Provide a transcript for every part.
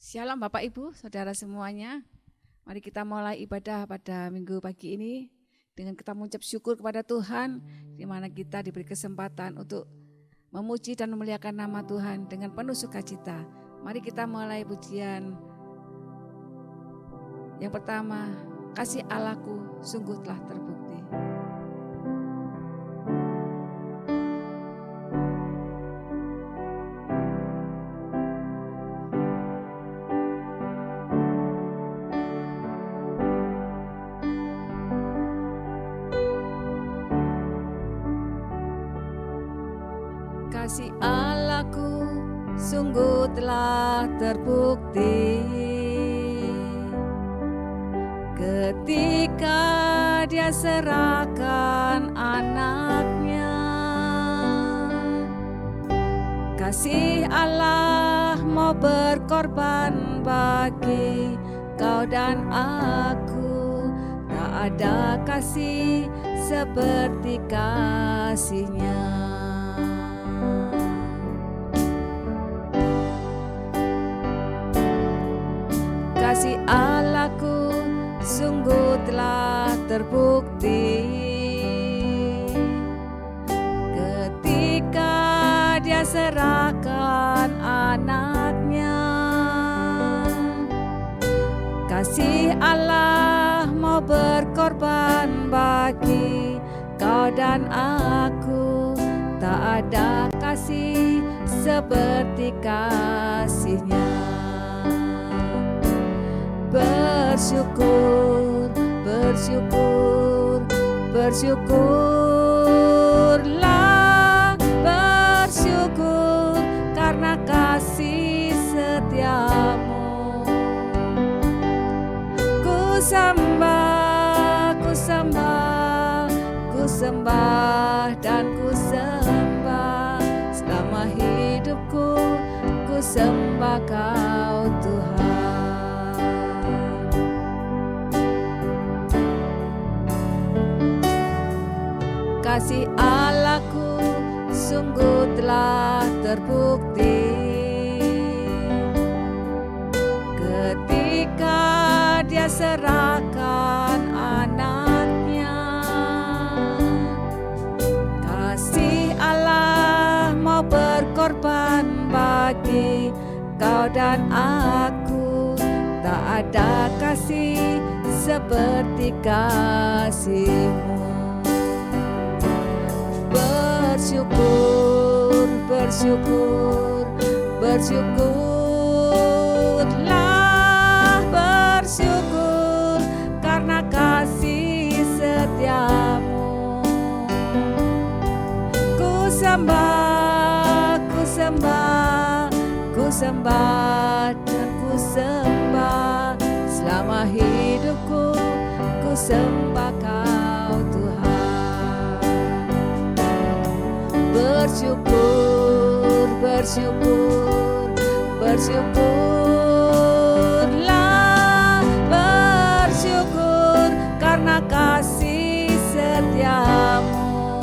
Shalom Bapak Ibu, Saudara semuanya. Mari kita mulai ibadah pada minggu pagi ini dengan kita mengucap syukur kepada Tuhan, di mana kita diberi kesempatan untuk memuji dan memuliakan nama Tuhan dengan penuh sukacita. Mari kita mulai pujian yang pertama, kasih Allahku sungguh telah terbukti. Kasih Allahku sungguh telah terbukti ketika Dia serahkan anaknya. Kasih Allah mau berkorban bagi kau dan aku. Tak ada kasih seperti kasih-Nya. Kasih Allahku sungguh telah terbukti ketika Dia serahkan anaknya. Kasih Allah mau berkorban bagi kau dan aku. Tak ada kasih seperti kasih-Nya. Bersyukur, bersyukur, bersyukurlah, bersyukur karena kasih setiamu. Ku sembah, ku sembah, ku sembah dan ku sembah. Selama hidupku ku sembah Kau Tuhan. Kasih Allahku sungguh telah terbukti ketika Dia serahkan anaknya. Kasih Allah mau berkorban bagi kau dan aku. Tak ada kasih seperti kasih-Mu. Bersyukur, bersyukur, bersyukurlah, bersyukur karena kasih setiamu. Ku sembah, ku sembah, ku sembah dan ku sembah. Selama hidupku ku sembah Kau Tuhan. Bersyukur, bersyukur, bersyukurlah, bersyukur karena kasih setiamu.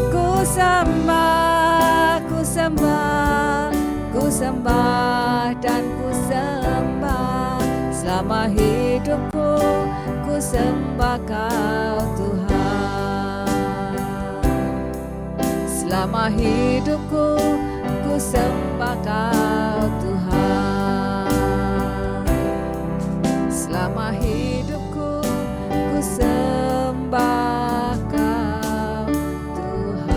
Ku sembah, ku sembah, ku sembah dan ku sembah. Selama hidupku ku sembah Kau Tuhan. Selama hidupku ku sembah Kau Tuhan. Selama hidupku ku sembah Kau Tuhan.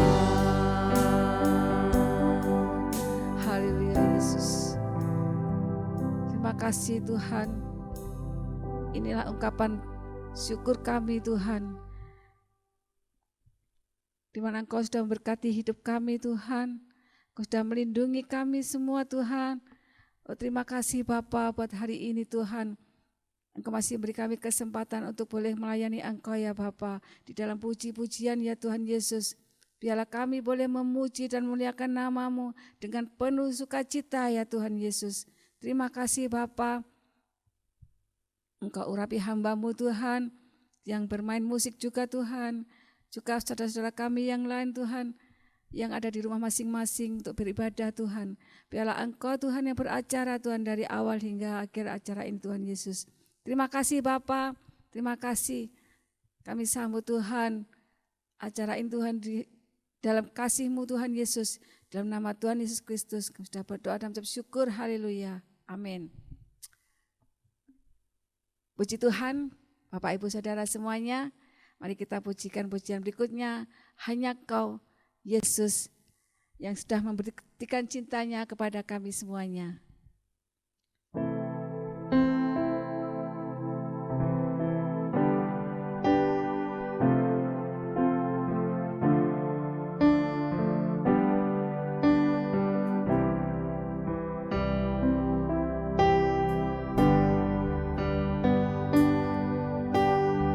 Haleluya Yesus. Terima kasih Tuhan. Inilah ungkapan syukur kami Tuhan, di mana Engkau sudah memberkati hidup kami Tuhan. Engkau sudah melindungi kami semua Tuhan. Oh, terima kasih Bapa buat hari ini Tuhan. Engkau masih beri kami kesempatan untuk boleh melayani Engkau ya Bapa. Di dalam puji-pujian ya Tuhan Yesus. Biarlah kami boleh memuji dan memuliakan nama-Mu dengan penuh sukacita ya Tuhan Yesus. Terima kasih Bapa. Engkau urapi hamba-Mu Tuhan, yang bermain musik juga Tuhan. Juga saudara-saudara kami yang lain Tuhan, yang ada di rumah masing-masing untuk beribadah Tuhan. Biarlah Engkau Tuhan yang beracara Tuhan dari awal hingga akhir acara ini Tuhan Yesus. Terima kasih Bapa, terima kasih. Kami sambut Tuhan acara ini Tuhan di dalam kasih-Mu Tuhan Yesus. Dalam nama Tuhan Yesus Kristus kami sudah berdoa dan mengucap syukur. Haleluya. Amin. Puji Tuhan, Bapak Ibu Saudara semuanya. Mari kita pujikan pujian berikutnya. Hanya Kau Yesus yang sudah memberikan cintanya kepada kami semuanya.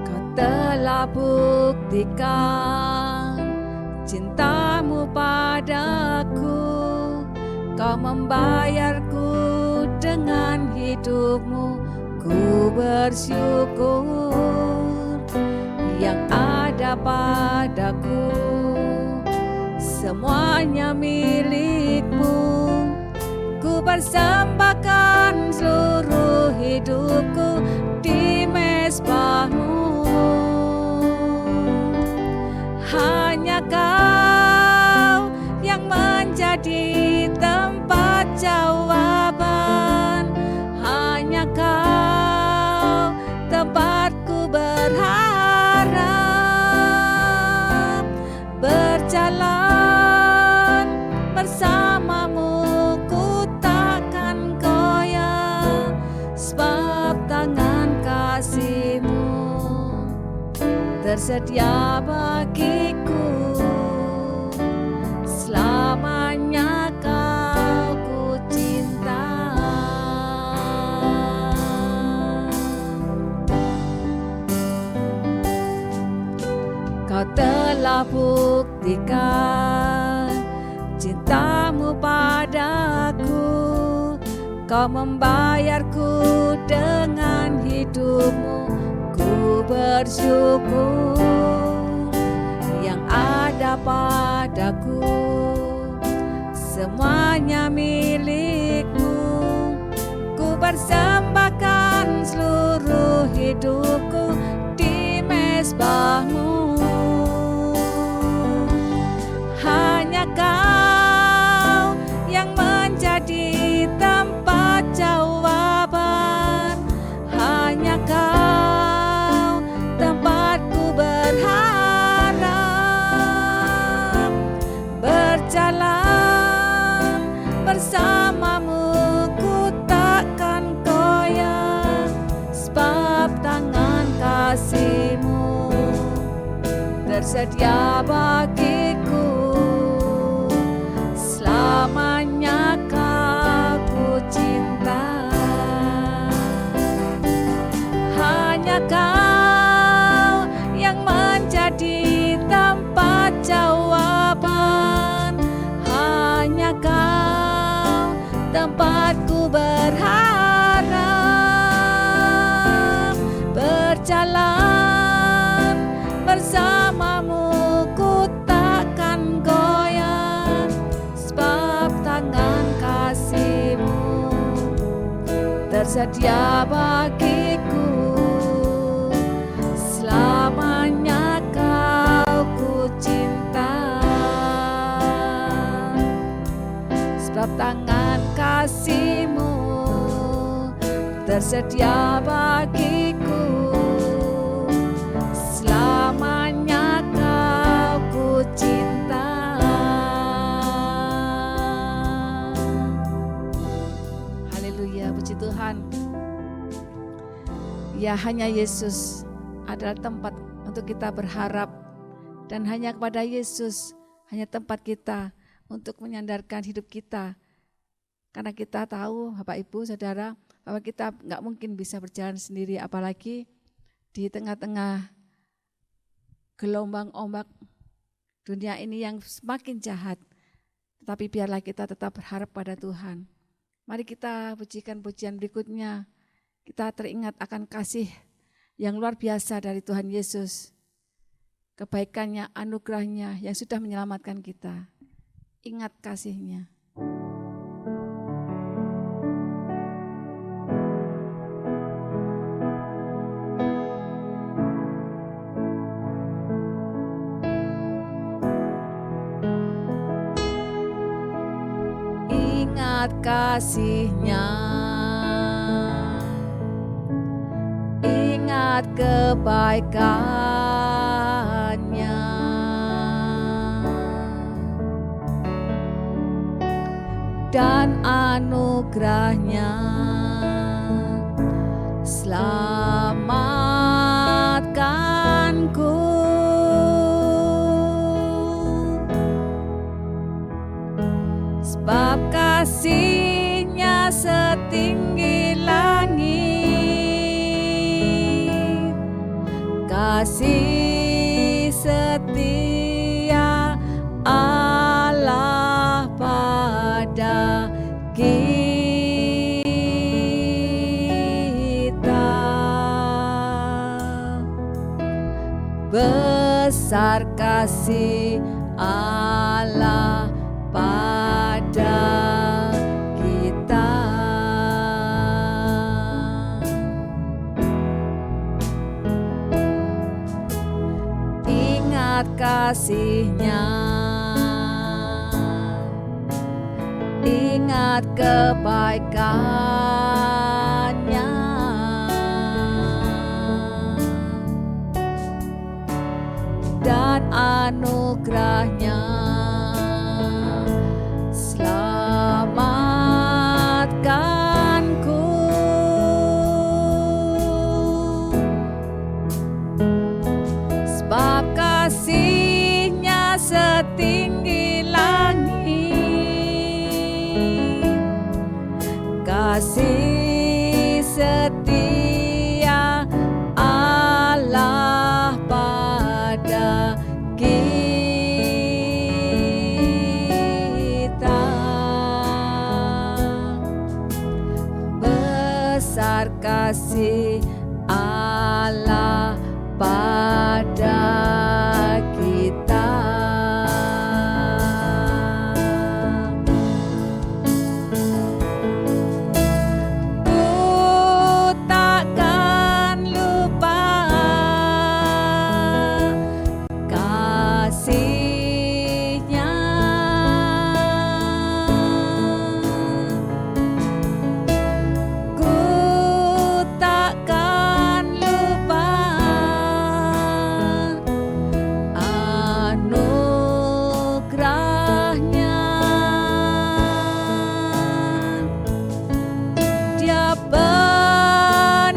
Kau telah buktikan cinta-Mu padaku, Kau membayarku dengan hidup-Mu, ku bersyukur. Yang ada padaku semuanya milik-Mu, ku persembahkan seluruh hidupku di mezbah-Mu. Hanya Kau yang menjadi tempat jawaban, hanya Kau tempatku berharap. Berjalan bersama-Mu ku takkan goyah, sebab tangan kasih-Mu tersedia bagiku. Selamanya Kau ku cinta. Kau telah buktikan cinta-Mu padaku, Kau membayarku dengan hidup-Mu, ku bersyukur. Yang ada padaku semuanya milik-Mu, ku persembahkan seluruh hidupku di mezbah-Mu. Hanya Kau yang menjadi tempat jawaban, hanya Kau tempatku berharap. Berjalan bersama-Mu ku takkan goyah, sebab tangan kasih-Mu tersedia bagiku. Selamanya Kau ku cinta. Hanya Kau yang menjadi tempat jawaban, hanya Kau tempatku berharap. Berjalan bersama-Mu ku takkan goyah, sebab tangan kasih-Mu tersedia bagiku. Selamanya Kau ku cinta, sebab tangan kasih-Mu tersedia bagiku. Selamanya Kau ku cinta. Haleluya, puji Tuhan. Ya, hanya Yesus adalah tempat untuk kita berharap, dan hanya kepada Yesus hanya tempat kita untuk menyandarkan hidup kita. Karena kita tahu Bapak Ibu Saudara bahwa kita nggak mungkin bisa berjalan sendiri, apalagi di tengah-tengah gelombang ombak dunia ini yang semakin jahat. Tetapi biarlah kita tetap berharap pada Tuhan. Mari kita pujikan pujian berikutnya. Kita teringat akan kasih yang luar biasa dari Tuhan Yesus. Kebaikannya, anugerahnya yang sudah menyelamatkan kita. ingat kasih-Nya. Ingat kasih-Nya, ingat kebaikan-Nya, dan anugerah-Nya. Selamatkanku, sebab kasih-Nya setinggi langit, kasih setia Allah pada kita. Besar kasih Allah pada kita. Ingat kasih-Nya, ingat kebaikan-Nya, dan anugerah-Nya. Selamatkanku, sebab kasih-Nya setinggi langit, kasih setia Allah pada kita. Besar kasih Allah pada kita. Ku takkan lupa kasih-Nya, ku takkan lupa anugerah-Nya. Dia penuhkan,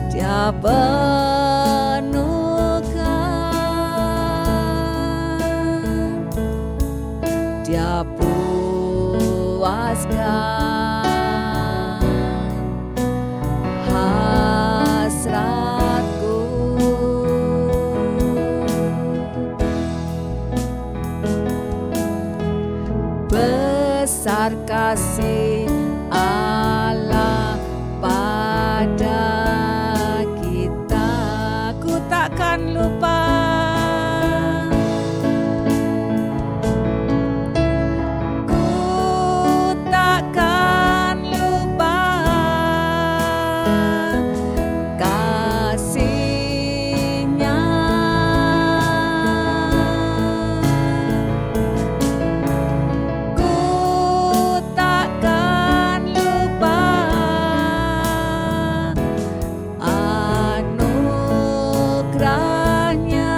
Dia penuhkan, Dia puaskan hasratku. Besar kasih Allah pada kita. Ku takkan lupa, ku takkan lupa kasih-Nya. Ku takkan lupa anugerah-Nya.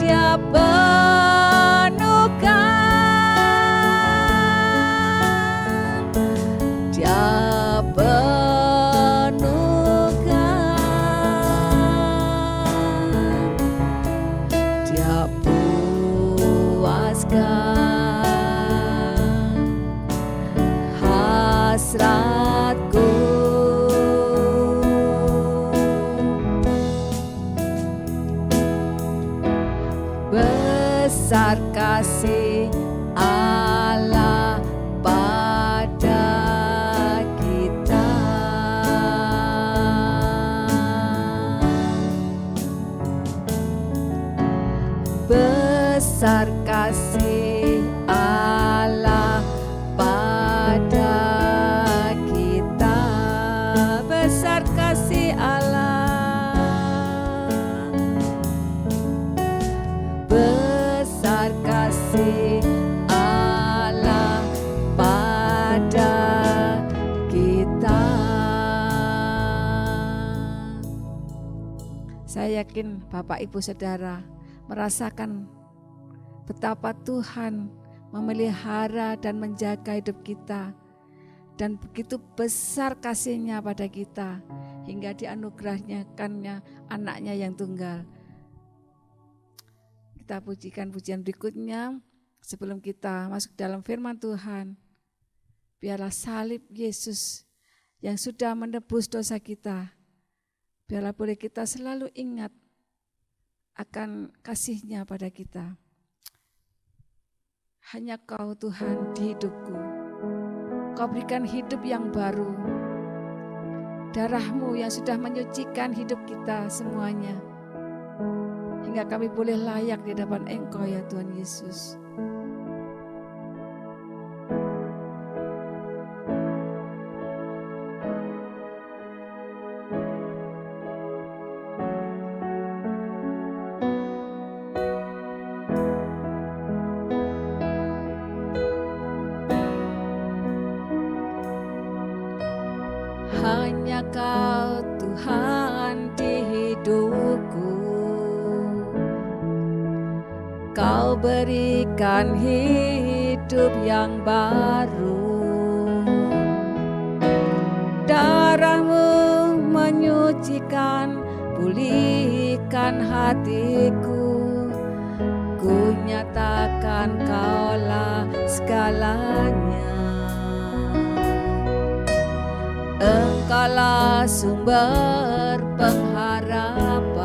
Dia penuhkan, Dia penuhkan, Dia puaskan hasratku. Besar kasih Allah pada kita. yakin Bapak Ibu Saudara merasakan betapa Tuhan memelihara dan menjaga hidup kita, dan begitu besar kasih-Nya pada kita hingga dianugerahkannya anaknya yang tunggal. Kita pujikan pujian berikutnya sebelum kita masuk dalam firman Tuhan. Biarlah salib Yesus yang sudah menebus dosa kita, biarlah boleh kita selalu ingat akan kasih-Nya pada kita. Hanya Kau Tuhan di hidupku, Kau berikan hidup yang baru. Darah-Mu yang sudah menyucikan hidup kita semuanya, hingga kami boleh layak di hadapan Engkau ya Tuhan Yesus. Hanya Kau Tuhan di hidupku, Kau berikan hidup yang baru. Darah-Mu menyucikan, pulihkan hatiku. Ku nyatakan Kaulah segalanya. Engkaulah sumber pengharapan,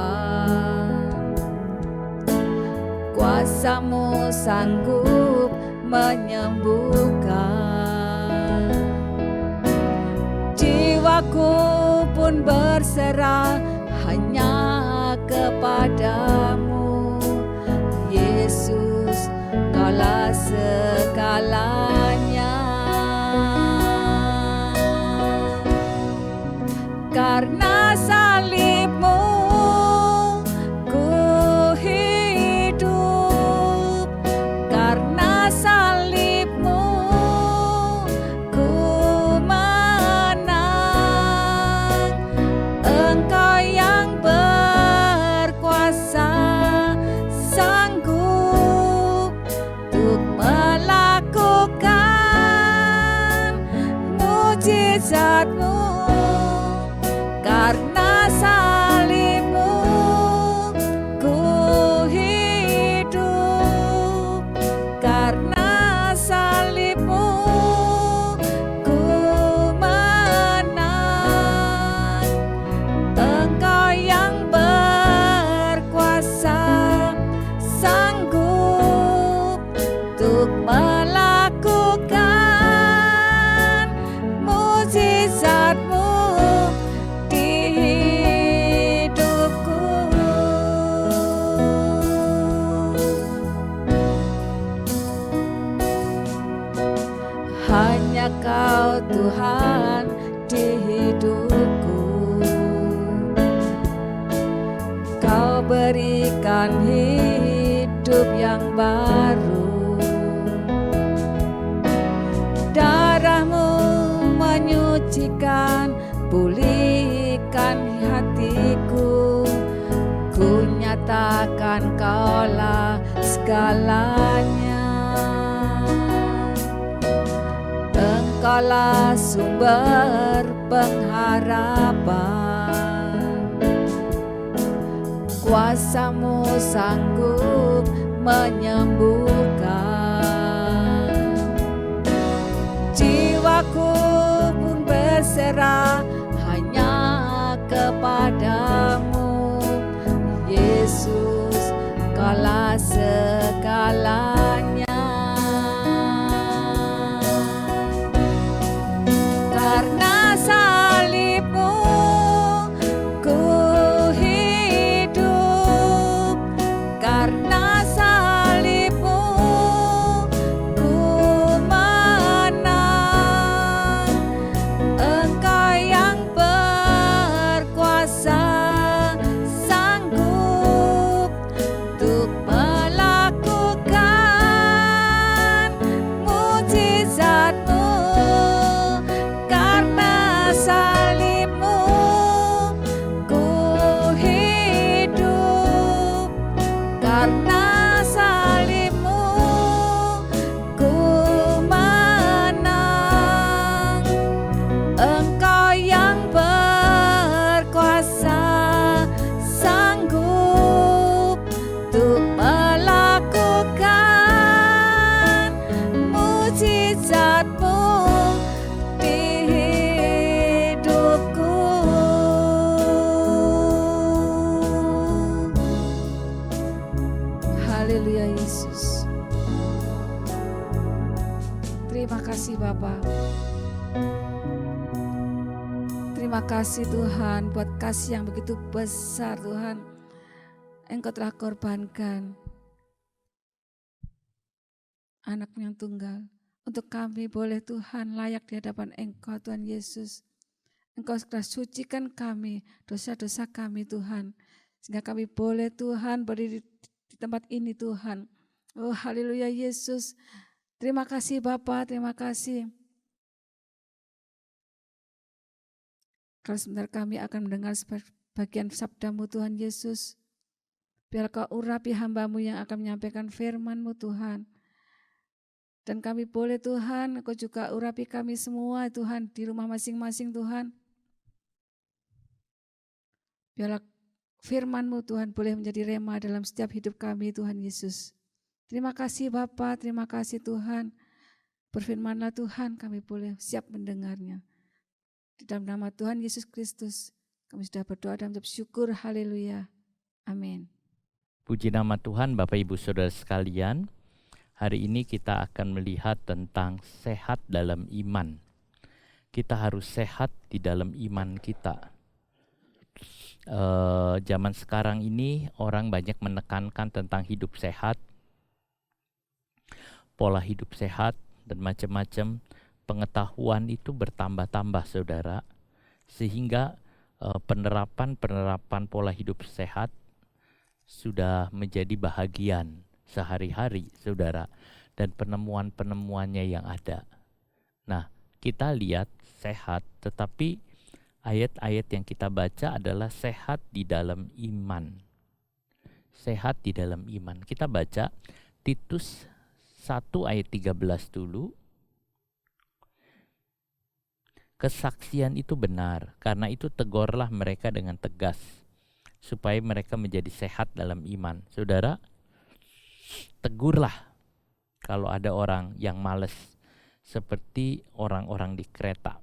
kuasa-Mu sanggup menyembuhkan. Jiwaku pun berserah hanya kepadamu, Yesus, Kaulah segalanya. Karena salib-Mu ku hidup, karena salib-Mu ku menang. Engkau yang berkuasa sanggup untuk melakukan mujizat-Mu. Karena salib-Mu ku hidup, karena salib-Mu ku menang. Engkau yang berkuasa sanggup untuk melakukan mujizat-Mu. Hanya Kau Tuhan di hidupku, Kau berikan hidup yang baru. Darah-Mu menyucikan, pulihkan hatiku. Ku nyatakan Kaulah segalanya. Engkaulah sumber pengharapan, kuasa-Mu sanggup menyembuhkan. Jiwaku pun berserah hanya kepadamu, Yesus, Kaulah segalanya. Karena salib-Mu ku hidup, karena salib-Mu ku menang. Engkau yang berkuasa sanggup untuk melakukan berkat-Mu di hidupku. Haleluya Yesus. Terima kasih Bapa. Terima kasih Tuhan buat kasih yang begitu besar Tuhan. Engkau telah korbankan anak-Mu yang tunggal. Untuk kami boleh Tuhan layak di hadapan Engkau Tuhan Yesus. Engkau telah sucikan kami, dosa-dosa kami Tuhan. Sehingga kami boleh Tuhan berdiri di tempat ini Tuhan. Oh haleluya Yesus. Terima kasih Bapa, terima kasih. Kalau sebentar kami akan mendengar bagian sabda-Mu Tuhan Yesus. Biar Kau urapi hamba-Mu yang akan menyampaikan firman-Mu Tuhan. Dan kami boleh Tuhan, Kau juga urapi kami semua Tuhan di rumah masing-masing Tuhan. Biarlah firman-Mu Tuhan boleh menjadi rema dalam setiap hidup kami Tuhan Yesus. Terima kasih Bapa, terima kasih Tuhan. Berfirman-Lah Tuhan, kami boleh siap mendengarnya. Di dalam nama Tuhan Yesus Kristus, kami sudah berdoa dan mengucap syukur. Haleluya. Amin. Puji nama Tuhan, Bapak Ibu Saudara sekalian. Hari ini kita akan melihat tentang sehat dalam iman. Kita harus sehat di dalam iman kita. Zaman sekarang ini orang banyak menekankan tentang hidup sehat, pola hidup sehat, dan macam-macam. Pengetahuan itu bertambah-tambah saudara, sehingga penerapan pola hidup sehat sudah menjadi bahagian sehari-hari saudara, dan penemuan-penemuannya yang ada. Nah, kita lihat sehat, tetapi ayat-ayat yang kita baca adalah sehat di dalam iman. Sehat di dalam iman. Kita baca Titus 1 ayat 13 dulu. Kesaksian itu benar, karena itu tegurlah mereka dengan tegas, supaya mereka menjadi sehat dalam iman. Saudara, tegurlah kalau ada orang yang malas, seperti orang-orang di kereta.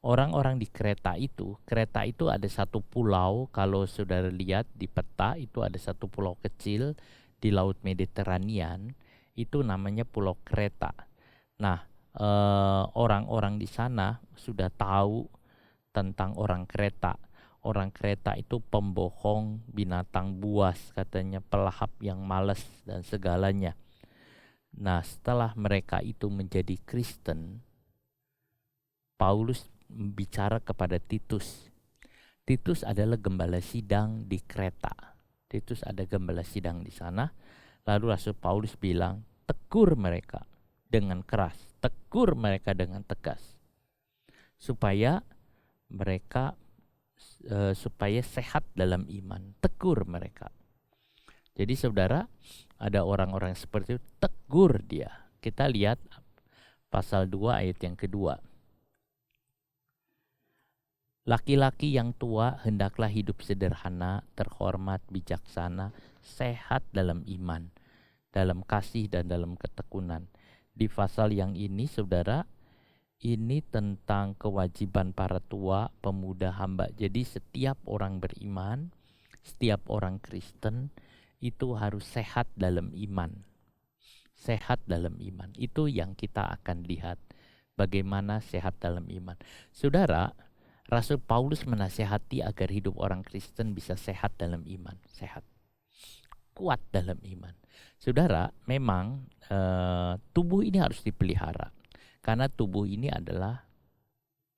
Orang-orang di kereta itu ada satu pulau, kalau saudara lihat di peta itu ada satu pulau kecil di Laut Mediterania, itu namanya Pulau Kreta. Nah, orang-orang di sana sudah tahu tentang orang kereta. Orang kereta itu pembohong, binatang buas, katanya pelahap yang malas dan segalanya. Nah, setelah mereka itu menjadi Kristen, Paulus bicara kepada Titus. Titus adalah gembala sidang di Kreta. Titus ada gembala sidang di sana. Lalu Rasul Paulus bilang, tegur mereka dengan keras, tegur mereka dengan tegas, supaya mereka supaya sehat dalam iman. Tegur mereka. Jadi saudara, ada orang-orang seperti itu, tegur dia. Kita lihat pasal 2 ayat yang kedua. Laki-laki yang tua hendaklah hidup sederhana, terhormat, bijaksana, sehat dalam iman, dalam kasih dan dalam ketekunan. Di pasal yang ini saudara, ini tentang kewajiban para tua, pemuda, hamba. Jadi setiap orang beriman, setiap orang Kristen itu harus sehat dalam iman. Sehat dalam iman. Itu yang kita akan lihat. Bagaimana sehat dalam iman. Saudara, Rasul Paulus menasihati agar hidup orang Kristen bisa sehat dalam iman. Sehat. Kuat dalam iman. Saudara, memang tubuh ini harus dipelihara. Karena tubuh ini adalah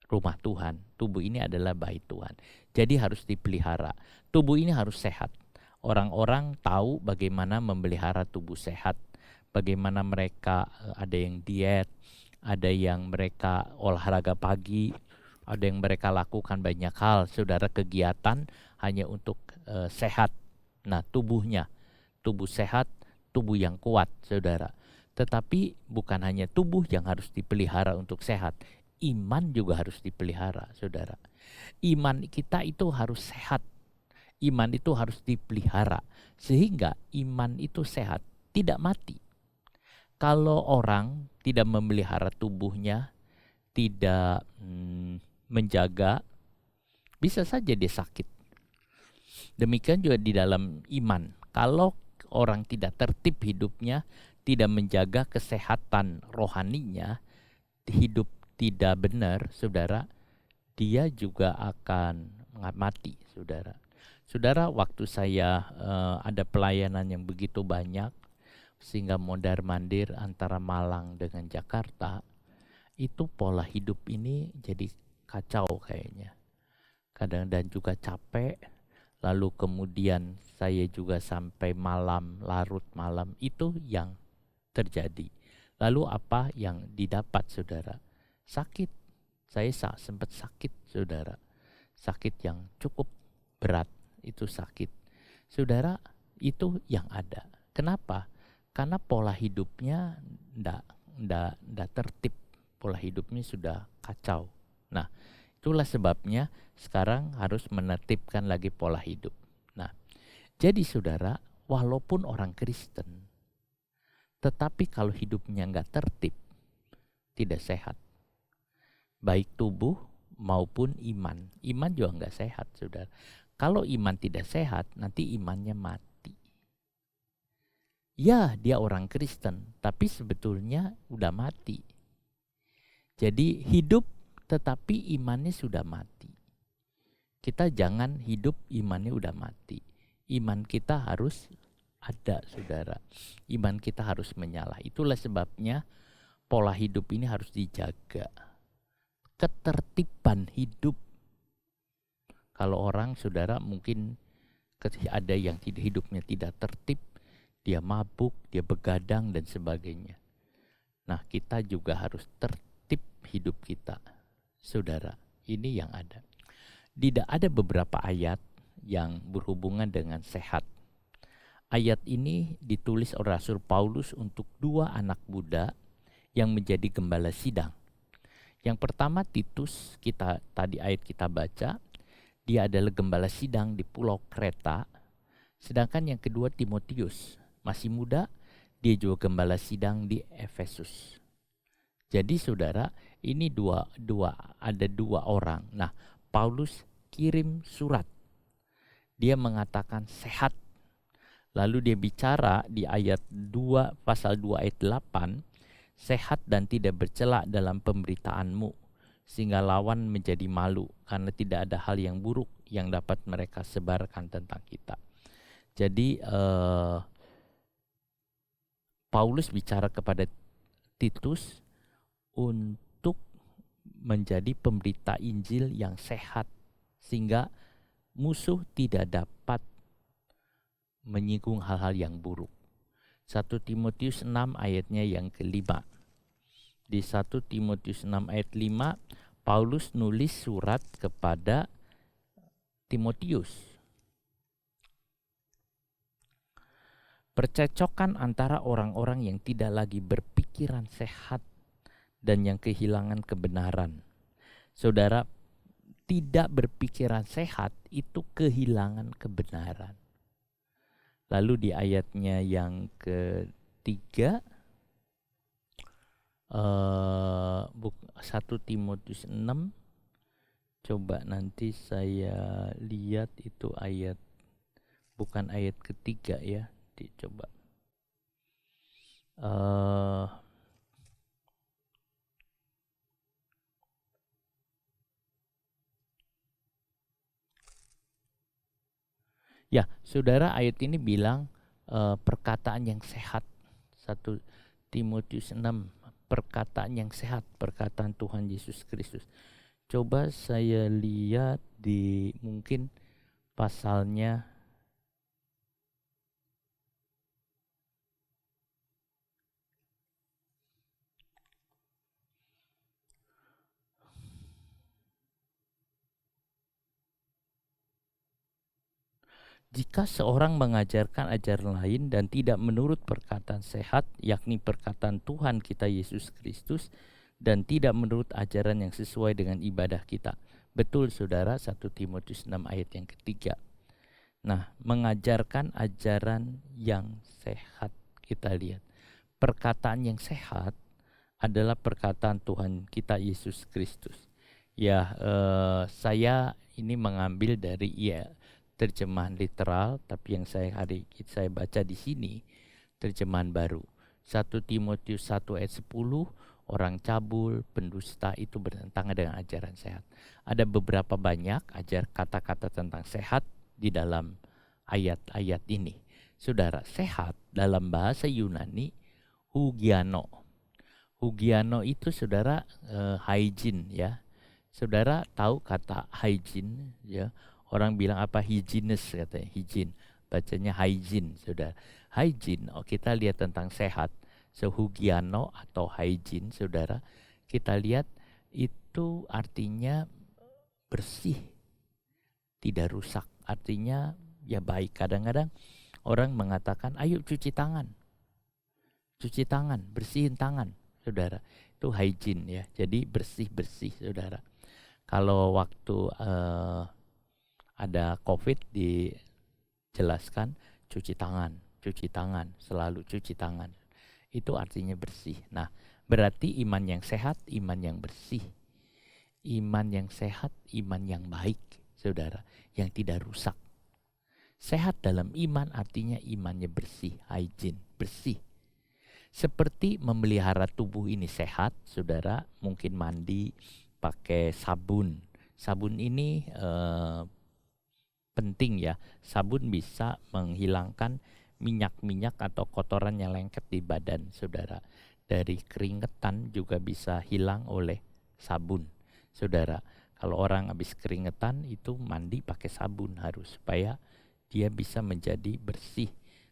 rumah Tuhan. Tubuh ini adalah bait Tuhan. Jadi harus dipelihara. Tubuh ini harus sehat. Orang-orang tahu bagaimana memelihara tubuh sehat. Bagaimana mereka ada yang diet, ada yang mereka olahraga pagi, ada yang mereka lakukan banyak hal. Saudara, kegiatan hanya untuk sehat. Nah, tubuhnya. Tubuh sehat, tubuh yang kuat, saudara. Tetapi bukan hanya tubuh yang harus dipelihara untuk sehat, iman juga harus dipelihara, saudara. Iman kita itu harus sehat, iman itu harus dipelihara, sehingga iman itu sehat, tidak mati. Kalau orang tidak memelihara tubuhnya, tidak menjaga, bisa saja dia sakit. Demikian juga di dalam iman. Kalau orang tidak tertib hidupnya, tidak menjaga kesehatan rohaninya, hidup tidak benar, saudara, dia juga akan mati, saudara. Saudara, waktu saya ada pelayanan yang begitu banyak, sehingga mondar-mandir antara Malang dengan Jakarta, itu pola hidup ini jadi kacau kayaknya. Kadang dan juga capek, lalu kemudian saya juga sampai malam, larut malam, itu yang terjadi. Lalu apa yang didapat, saudara? Sakit. Saya sempat sakit, saudara. Sakit yang cukup berat, itu sakit. Saudara, itu yang ada. Kenapa? Karena pola hidupnya ndak tertib. Pola hidupnya sudah kacau. Nah, itulah sebabnya sekarang harus menertibkan lagi pola hidup. Nah, jadi saudara, walaupun orang Kristen, tetapi kalau hidupnya nggak tertib, tidak sehat. Baik tubuh maupun iman. Iman juga nggak sehat, saudara. Kalau iman tidak sehat, nanti imannya mati. Ya, dia orang Kristen, tapi sebetulnya udah mati. Jadi hidup tetapi imannya sudah mati. Kita jangan hidup imannya udah mati. Iman kita harus ada, saudara. Iman kita harus menyala. Itulah sebabnya pola hidup ini harus dijaga. Ketertiban hidup. Kalau orang, saudara, mungkin ada yang hidupnya tidak tertib, dia mabuk, dia begadang dan sebagainya. Nah, kita juga harus tertib hidup kita, saudara. Ini yang ada. Tidak ada beberapa ayat yang berhubungan dengan sehat. Ayat ini ditulis oleh Rasul Paulus untuk 2 anak muda yang menjadi gembala sidang. Yang pertama Titus, tadi ayat kita baca, dia adalah gembala sidang di Pulau Kreta. Sedangkan yang kedua Timotius, masih muda, dia juga gembala sidang di Efesus. Jadi saudara, ini ada dua orang. Nah, Paulus kirim surat. Dia mengatakan sehat. Lalu dia bicara di ayat 2, pasal 2 ayat 8, sehat dan tidak bercela dalam pemberitaanmu, sehingga lawan menjadi malu, karena tidak ada hal yang buruk yang dapat mereka sebarkan tentang kita. Jadi Paulus bicara kepada Titus untuk menjadi pemberita Injil yang sehat, sehingga musuh tidak dapat menyinggung hal-hal yang buruk. 1 Timotius 6 ayatnya yang kelima. Di 1 Timotius 6 ayat 5, Paulus nulis surat kepada Timotius. Percecokan antara orang-orang yang tidak lagi berpikiran sehat dan yang kehilangan kebenaran. Saudara, tidak berpikiran sehat itu kehilangan kebenaran. Lalu di ayatnya yang ketiga, 1 Timotius 6, coba nanti saya lihat itu ayat, bukan ayat ketiga ya, coba. Ya, saudara, ayat ini bilang perkataan yang sehat. 1 Timotius 6, perkataan yang sehat, perkataan Tuhan Yesus Kristus. Coba saya lihat di mungkin pasalnya. Jika seorang mengajarkan ajaran lain dan tidak menurut perkataan sehat, yakni perkataan Tuhan kita Yesus Kristus, dan tidak menurut ajaran yang sesuai dengan ibadah kita. Betul saudara, 1 Timotius 6 ayat yang ketiga. Nah, mengajarkan ajaran yang sehat, kita lihat. perkataan yang sehat adalah perkataan Tuhan kita Yesus Kristus. Ya, saya ini mengambil dari terjemahan literal, tapi yang saya baca di sini terjemahan baru. 1 Timotius 1 ayat 10, orang cabul, pendusta itu bertentangan dengan ajaran sehat. Ada beberapa banyak kata-kata tentang sehat di dalam ayat-ayat ini. Saudara, sehat dalam bahasa Yunani hugiano. Hugiano itu saudara hygiene ya. Saudara tahu kata hygiene ya. Orang bilang apa hygienist katanya, hygiene. Bacanya hygiene, saudara. Hygiene, kita lihat tentang sehat. So hugiano atau hygiene, saudara, kita lihat itu artinya bersih, tidak rusak. Artinya ya baik. Kadang-kadang orang mengatakan, ayo cuci tangan, bersihin tangan. Saudara, itu hygiene ya. Jadi bersih-bersih, saudara. Kalau waktu ada COVID dijelaskan cuci tangan, selalu cuci tangan. Itu artinya bersih. Nah, berarti iman yang sehat, iman yang bersih. Iman yang sehat, iman yang baik, saudara, yang tidak rusak. Sehat dalam iman artinya imannya bersih, hygiene, bersih. Seperti memelihara tubuh ini sehat, saudara, mungkin mandi pakai sabun. Sabun ini penting ya. Sabun bisa menghilangkan minyak-minyak atau kotoran yang lengket di badan, saudara. Dari keringetan juga bisa hilang oleh sabun, saudara. Kalau orang habis keringetan itu mandi pakai sabun harus, supaya dia bisa menjadi bersih.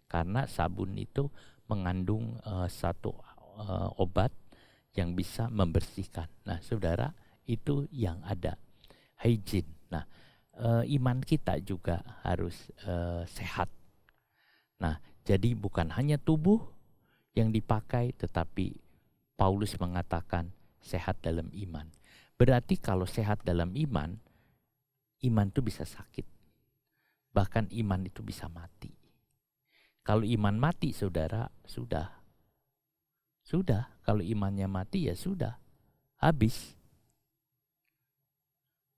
Karena sabun itu mengandung satu obat yang bisa membersihkan. Nah, saudara, itu yang ada hygiene. Nah, iman kita juga harus sehat. Nah, jadi bukan hanya tubuh yang dipakai, tetapi Paulus mengatakan sehat dalam iman. Berarti kalau sehat dalam iman itu bisa sakit. Bahkan iman itu bisa mati. Kalau iman mati, saudara, sudah. Kalau imannya mati ya sudah, habis.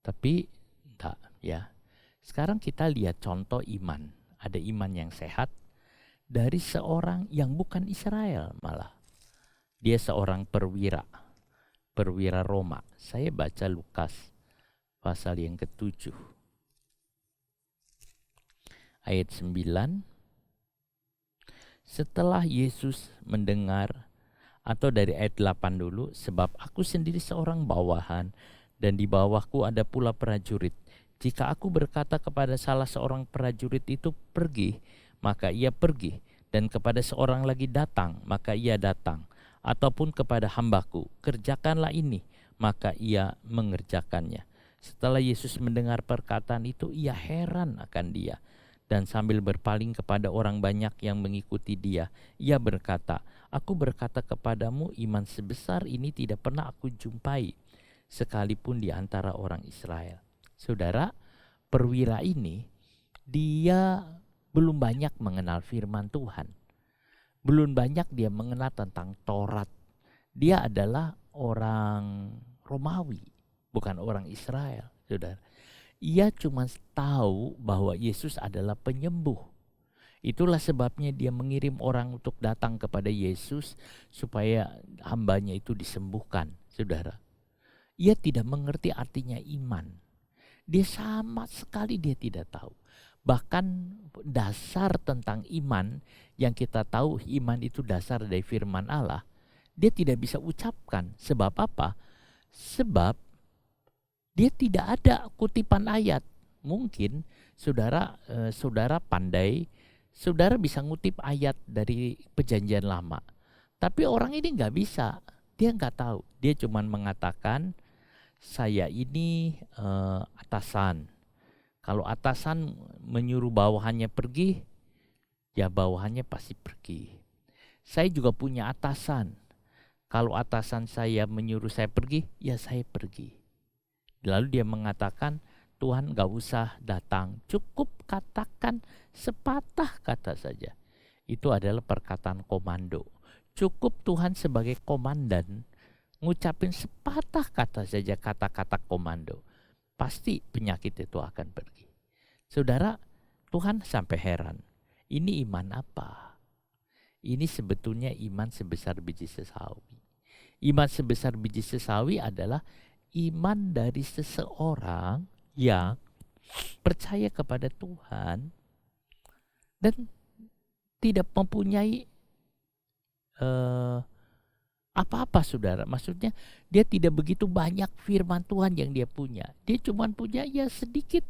Tapi enggak ya. Sekarang kita lihat contoh iman. Ada iman yang sehat dari seorang yang bukan Israel malah. Dia seorang perwira Roma. Saya baca Lukas pasal yang ke-7 ayat 9. Setelah Yesus mendengar, atau dari ayat 8 dulu, sebab aku sendiri seorang bawahan dan di bawahku ada pula prajurit. Jika aku berkata kepada salah seorang prajurit itu pergi, maka ia pergi, dan kepada seorang lagi datang, maka ia datang, ataupun kepada hambaku, kerjakanlah ini, maka ia mengerjakannya. Setelah Yesus mendengar perkataan itu, ia heran akan dia. Dan sambil berpaling kepada orang banyak yang mengikuti dia, ia berkata, aku berkata kepadamu, iman sebesar ini tidak pernah aku jumpai, sekalipun di antara orang Israel. Saudara, perwira ini, dia belum banyak mengenal firman Tuhan. Belum banyak dia mengenal tentang Taurat. Dia adalah orang Romawi, bukan orang Israel, saudara. Ia cuma tahu bahwa Yesus adalah penyembuh. Itulah sebabnya dia mengirim orang untuk datang kepada Yesus supaya hambanya itu disembuhkan, saudara. Ia tidak mengerti artinya iman. Dia sama sekali dia tidak tahu. Bahkan dasar tentang iman yang kita tahu, iman itu dasar dari firman Allah, dia tidak bisa ucapkan. Sebab apa? Sebab dia tidak ada kutipan ayat. Mungkin saudara pandai, saudara bisa ngutip ayat dari Perjanjian Lama. Tapi orang ini nggak bisa. Dia nggak tahu. Dia cuma mengatakan, saya ini atasan. Kalau atasan menyuruh bawahannya pergi, ya bawahannya pasti pergi. Saya juga punya atasan. Kalau atasan saya menyuruh saya pergi, ya saya pergi. Lalu dia mengatakan, Tuhan gak usah datang, cukup katakan sepatah kata saja. Itu adalah perkataan komando. Cukup Tuhan sebagai komandan ngucapin sepatah kata saja, kata-kata komando, pasti penyakit itu akan pergi. Saudara, Tuhan sampai heran, ini iman apa? Ini sebetulnya iman sebesar biji sesawi. Iman sebesar biji sesawi adalah iman dari seseorang yang percaya kepada Tuhan dan tidak mempunyai apa-apa, saudara. Maksudnya dia tidak begitu banyak firman Tuhan yang dia punya. Dia cuma punya ya sedikit.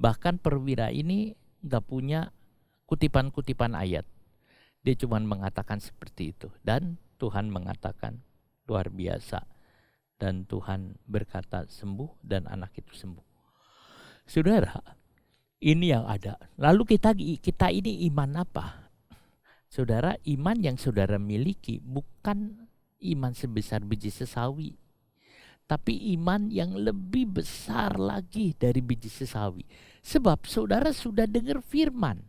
Bahkan perwira ini gak punya kutipan-kutipan ayat. Dia cuma mengatakan seperti itu. Dan Tuhan mengatakan luar biasa. Dan Tuhan berkata sembuh dan anak itu sembuh. Saudara, ini yang ada. Lalu kita ini iman apa? Saudara, iman yang saudara miliki bukan iman sebesar biji sesawi, tapi iman yang lebih besar lagi dari biji sesawi. Sebab saudara sudah dengar firman,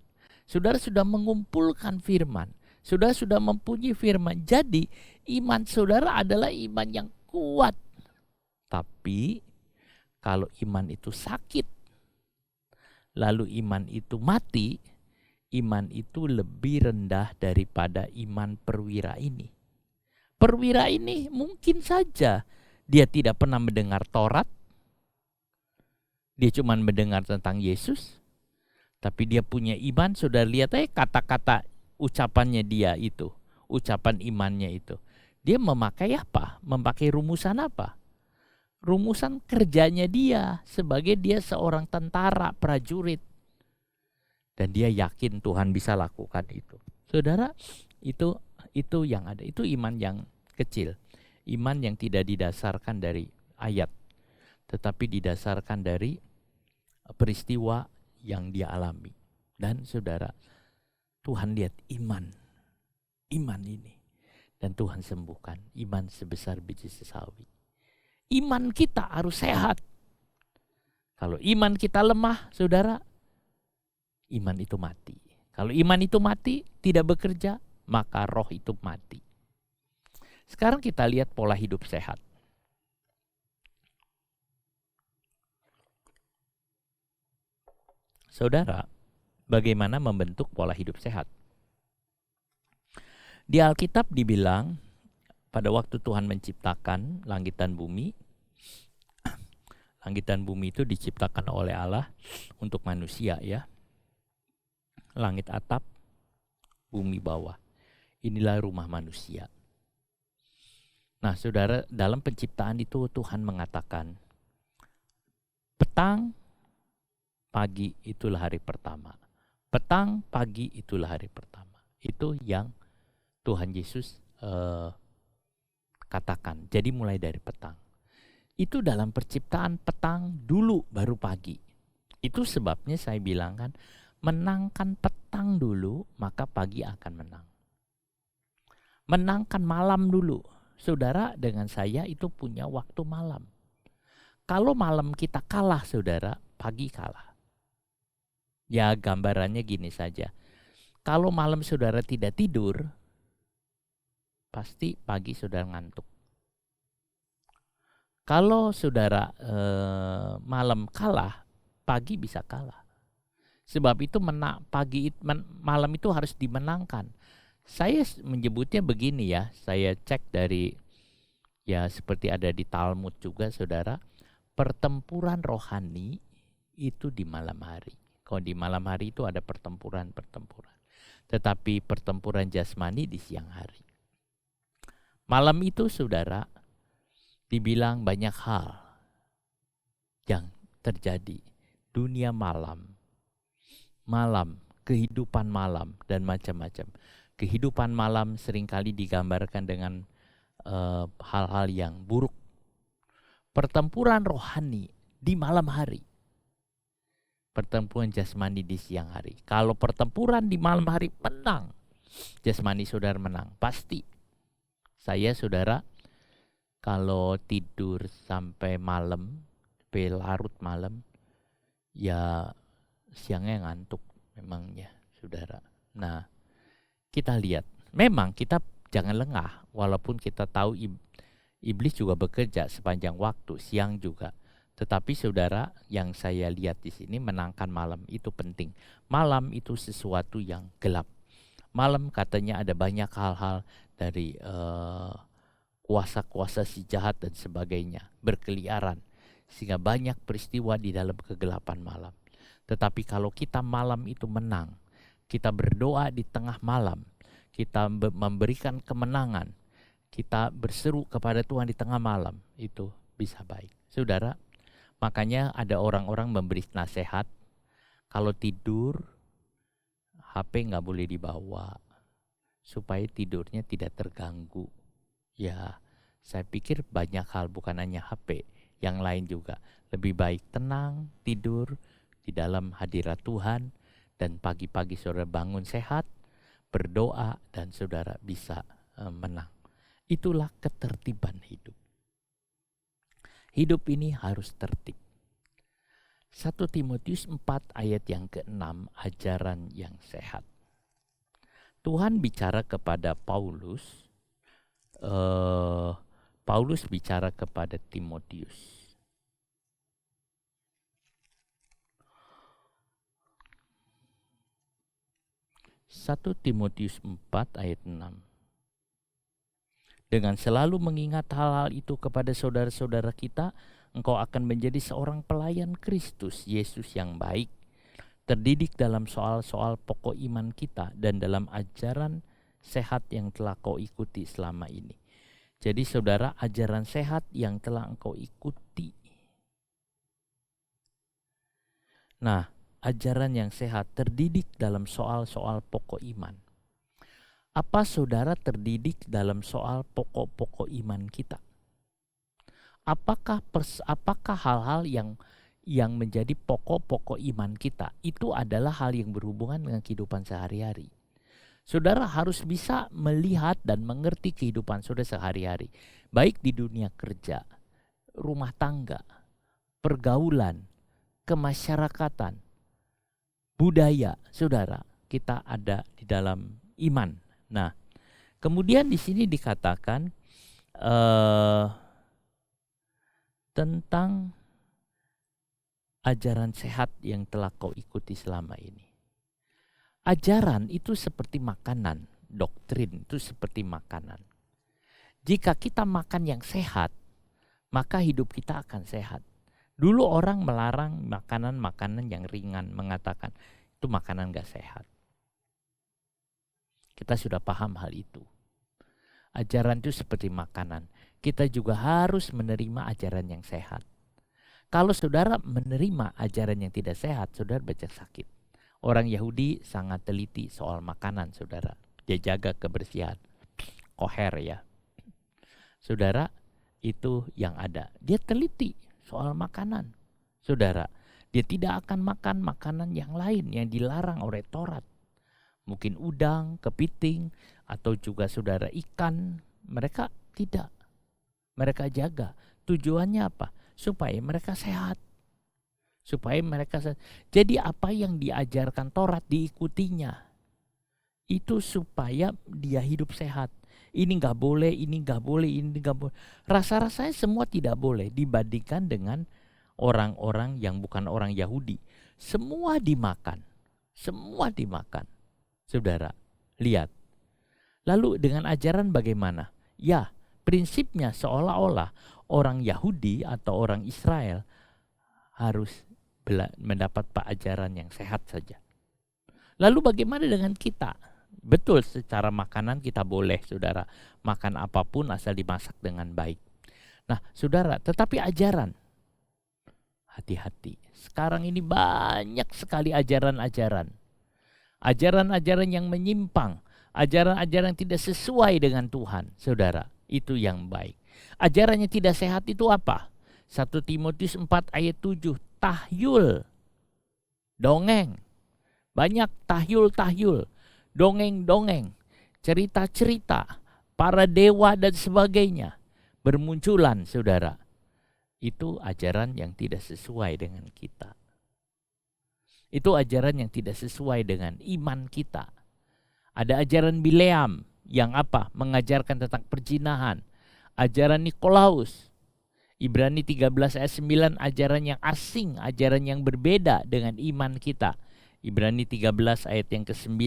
saudara sudah mengumpulkan firman, saudara sudah mempunyai firman. Jadi iman saudara adalah iman yang kuat. Tapi kalau iman itu sakit, lalu iman itu mati, iman itu lebih rendah daripada iman perwira ini. Perwira ini mungkin saja dia tidak pernah mendengar Taurat. Dia cuma mendengar tentang Yesus. Tapi dia punya iman. Sudah lihat kata-kata ucapannya dia itu. Ucapan imannya itu. Dia memakai apa? Memakai rumusan apa? Rumusan kerjanya dia. Sebagai dia seorang tentara, prajurit. Dan dia yakin Tuhan bisa lakukan itu. Saudara, itu yang ada. Itu iman yang kecil. Iman yang tidak didasarkan dari ayat, tetapi didasarkan dari peristiwa yang dia alami. Dan saudara, Tuhan lihat iman ini. Dan Tuhan sembuhkan. Iman sebesar biji sesawi. Iman kita harus sehat. Kalau iman kita lemah, saudara, iman itu mati. Kalau iman itu mati, tidak bekerja, maka roh itu mati. Sekarang kita lihat pola hidup sehat. Saudara, bagaimana membentuk pola hidup sehat? Di Alkitab dibilang, pada waktu Tuhan menciptakan langit dan bumi, langit dan bumi itu diciptakan oleh Allah untuk manusia ya. Langit atap, bumi bawah. Inilah rumah manusia. Nah, saudara, dalam penciptaan itu Tuhan mengatakan, petang, pagi itulah hari pertama. Petang, pagi itulah hari pertama. Itu yang Tuhan Yesus katakan. Jadi mulai dari petang. Itu dalam perciptaan petang dulu baru pagi. Itu sebabnya saya bilang kan, menangkan petang dulu, maka pagi akan menang. Menangkan malam dulu. Saudara, dengan saya itu punya waktu malam. Kalau malam kita kalah, saudara, pagi kalah. Ya, gambarannya gini saja. Kalau malam saudara tidak tidur, pasti pagi saudara ngantuk. Kalau saudara malam kalah, pagi bisa kalah. Sebab itu malam itu harus dimenangkan. Saya menyebutnya begini ya, saya cek dari ya seperti ada di Talmud juga saudara, pertempuran rohani itu di malam hari. Kalau di malam hari itu ada pertempuran. Tetapi pertempuran jasmani di siang hari. Malam itu saudara, dibilang banyak hal yang terjadi. Dunia malam, kehidupan malam, dan macam-macam. Kehidupan malam seringkali digambarkan dengan hal-hal yang buruk. Pertempuran rohani di malam hari. Pertempuran jasmani di siang hari. Kalau pertempuran di malam hari menang, jasmani saudara menang, pasti. Saya saudara, kalau tidur sampai malam, sampai larut malam, ya siangnya ngantuk memangnya saudara. Nah, kita lihat, memang kita jangan lengah, walaupun kita tahu iblis juga bekerja sepanjang waktu, siang juga. Tetapi saudara, yang saya lihat di sini, menangkan malam itu penting. Malam itu sesuatu yang gelap. Malam katanya ada banyak hal-hal dari kuasa-kuasa si jahat dan sebagainya berkeliaran, sehingga banyak peristiwa di dalam kegelapan malam. Tetapi kalau kita malam itu menang, kita berdoa di tengah malam, kita memberikan kemenangan, kita berseru kepada Tuhan di tengah malam, itu bisa baik. Saudara, makanya ada orang-orang memberi nasihat, kalau tidur HP nggak boleh dibawa, supaya tidurnya tidak terganggu. Ya, saya pikir banyak hal, bukan hanya HP, yang lain juga. Lebih baik tenang, tidur di dalam hadirat Tuhan, dan pagi-pagi saudara bangun sehat, berdoa, dan saudara bisa menang. Itulah ketertiban hidup. Hidup ini harus tertib. 1 Timotius 4 ayat yang ke-6, ajaran yang sehat. Tuhan bicara kepada Paulus, Paulus bicara kepada Timotius. Satu Timotius 4 ayat 6. Dengan selalu mengingat hal-hal itu kepada saudara-saudara kita, engkau akan menjadi seorang pelayan Kristus Yesus yang baik, terdidik dalam soal-soal pokok iman kita dan dalam ajaran sehat yang telah kau ikuti selama ini. Jadi saudara, ajaran sehat yang telah engkau ikuti. Nah, ajaran yang sehat terdidik dalam soal-soal pokok iman. Apa saudara terdidik dalam soal pokok-pokok iman kita? Apakah hal-hal yang menjadi pokok-pokok iman kita itu adalah hal yang berhubungan dengan kehidupan sehari-hari? Saudara harus bisa melihat dan mengerti kehidupan saudara sehari-hari, baik di dunia kerja, rumah tangga, pergaulan, kemasyarakatan, budaya. Saudara, kita ada di dalam iman. Nah, kemudian di sini dikatakan tentang ajaran sehat yang telah kau ikuti selama ini. Ajaran itu seperti makanan, doktrin itu seperti makanan. Jika kita makan yang sehat, maka hidup kita akan sehat. Dulu orang melarang makanan-makanan yang ringan, mengatakan itu makanan gak sehat. Kita sudah paham hal itu. Ajaran itu seperti makanan. Kita juga harus menerima ajaran yang sehat. Kalau saudara menerima ajaran yang tidak sehat, saudara banyak sakit. Orang Yahudi sangat teliti soal makanan, saudara. Dia jaga kebersihan. Koher ya. Saudara, itu yang ada. Dia teliti soal makanan. Saudara, dia tidak akan makan makanan yang lain yang dilarang oleh Taurat. Mungkin udang, kepiting, atau juga saudara ikan. Mereka tidak. Mereka jaga. Tujuannya apa? Supaya mereka sehat. Supaya mereka sehat. Jadi apa yang diajarkan Taurat diikutinya. Itu supaya dia hidup sehat. Ini gak boleh, ini gak boleh, ini gak boleh. Rasa-rasanya semua tidak boleh dibandingkan dengan orang-orang yang bukan orang Yahudi. Semua dimakan. Semua dimakan. Saudara, lihat. Lalu dengan ajaran bagaimana? Ya, prinsipnya seolah-olah orang Yahudi atau orang Israel harus mendapat ajaran yang sehat saja. Lalu bagaimana dengan kita? Betul, secara makanan kita boleh, saudara, makan apapun asal dimasak dengan baik. Nah, saudara, tetapi ajaran, hati-hati. Sekarang ini banyak sekali ajaran-ajaran. Ajaran-ajaran yang menyimpang, ajaran-ajaran yang tidak sesuai dengan Tuhan, saudara. Itu yang baik. Ajaran yang tidak sehat itu apa? 1 Timotius 4 ayat 7, tahyul, dongeng. Banyak tahyul-tahyul, dongeng-dongeng, cerita-cerita, para dewa dan sebagainya bermunculan, saudara. Itu ajaran yang tidak sesuai dengan kita. Itu ajaran yang tidak sesuai dengan iman kita. Ada ajaran Bileam. yang apa? Mengajarkan tentang perzinahan. Ajaran Nikolaus. Ibrani 13 ayat 9, ajaran yang asing, ajaran yang berbeda dengan iman kita. Ibrani 13 ayat yang ke-9.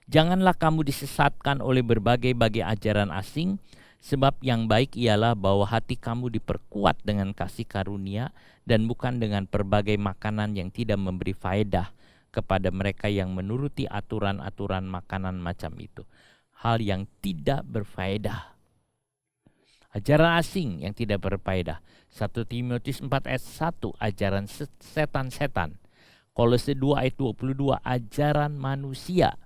Janganlah kamu disesatkan oleh berbagai-bagai ajaran asing, sebab yang baik ialah bahwa hati kamu diperkuat dengan kasih karunia dan bukan dengan berbagai makanan yang tidak memberi faedah kepada mereka yang menuruti aturan-aturan makanan macam itu. Hal yang tidak berfaedah. Ajaran asing yang tidak berfaedah. 1 Timotius 4 ayat 1, ajaran setan-setan. Kolose 2 ayat 22, ajaran manusia.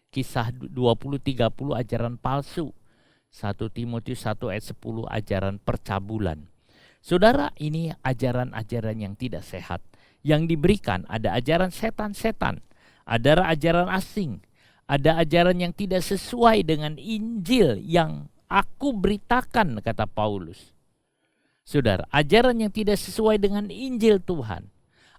Kisah 20-30, ajaran palsu. 1 Timotius 1 ayat 10, ajaran percabulan. Saudara, ini ajaran-ajaran yang tidak sehat. Yang diberikan ada ajaran setan-setan, ada ajaran asing, ada ajaran yang tidak sesuai dengan Injil yang aku beritakan, kata Paulus. Saudara, ajaran yang tidak sesuai dengan Injil Tuhan.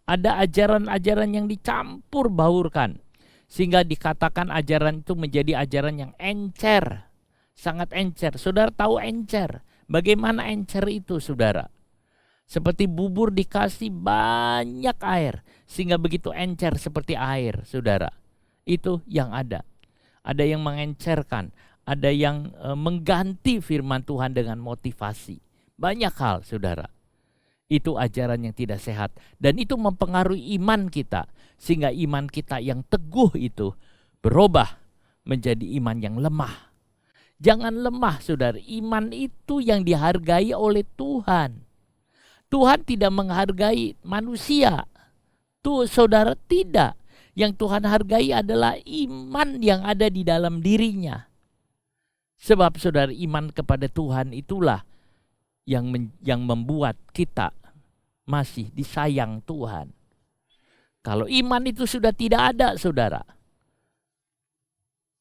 Ada ajaran-ajaran yang dicampur baurkan, sehingga dikatakan ajaran itu menjadi ajaran yang encer. Sangat encer. Saudara tahu encer? Bagaimana encer itu, saudara? Seperti bubur dikasih banyak air, sehingga begitu encer seperti air, saudara. Itu yang ada. Ada yang mengencerkan, ada yang mengganti firman Tuhan dengan motivasi. Banyak hal, saudara. Itu ajaran yang tidak sehat. Dan itu mempengaruhi iman kita, sehingga iman kita yang teguh itu berubah menjadi iman yang lemah. Jangan lemah, saudara. Iman itu yang dihargai oleh Tuhan. Tuhan tidak menghargai manusia. Tuh, saudara, tidak. Yang Tuhan hargai adalah iman yang ada di dalam dirinya. Sebab, saudara, iman kepada Tuhan itulah yang membuat kita masih disayang Tuhan. Kalau iman itu sudah tidak ada, saudara,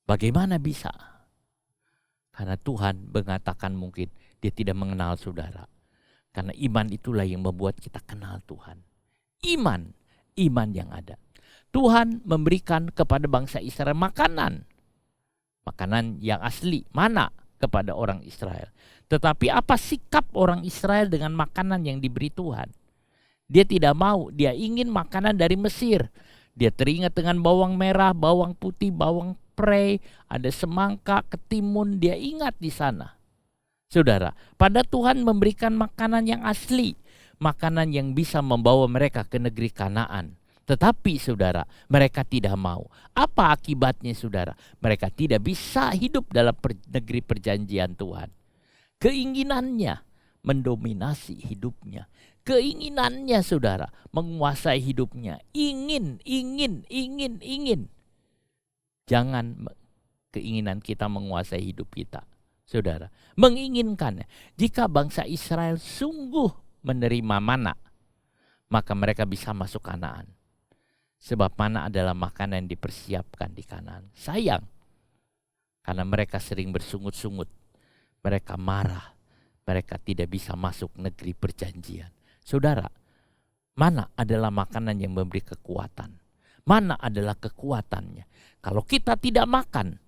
bagaimana bisa? Karena Tuhan mengatakan mungkin dia tidak mengenal saudara. Karena iman itulah yang membuat kita kenal Tuhan. Iman yang ada. Tuhan memberikan kepada bangsa Israel makanan yang asli, mana kepada orang Israel. Tetapi apa sikap orang Israel dengan makanan yang diberi Tuhan? Dia tidak mau, dia ingin makanan dari Mesir. Dia teringat dengan bawang merah, bawang putih, bawang prei, ada semangka, ketimun, dia ingat di sana. Saudara, pada Tuhan memberikan makanan yang asli, makanan yang bisa membawa mereka ke negeri Kanaan. Tetapi saudara, mereka tidak mau. Apa akibatnya, saudara? Mereka tidak bisa hidup dalam negeri perjanjian Tuhan. Keinginannya mendominasi hidupnya. Keinginannya, saudara, menguasai hidupnya. Ingin. Jangan keinginan kita menguasai hidup kita, saudara. Menginginkan. Jika bangsa Israel sungguh menerima mana, maka mereka bisa masuk Kanaan. Sebab mana adalah makanan yang dipersiapkan di Kanaan. Sayang, karena mereka sering bersungut-sungut. Mereka marah. Mereka tidak bisa masuk negeri perjanjian. Saudara, mana adalah makanan yang memberi kekuatan? Mana adalah kekuatannya? Kalau kita tidak makan,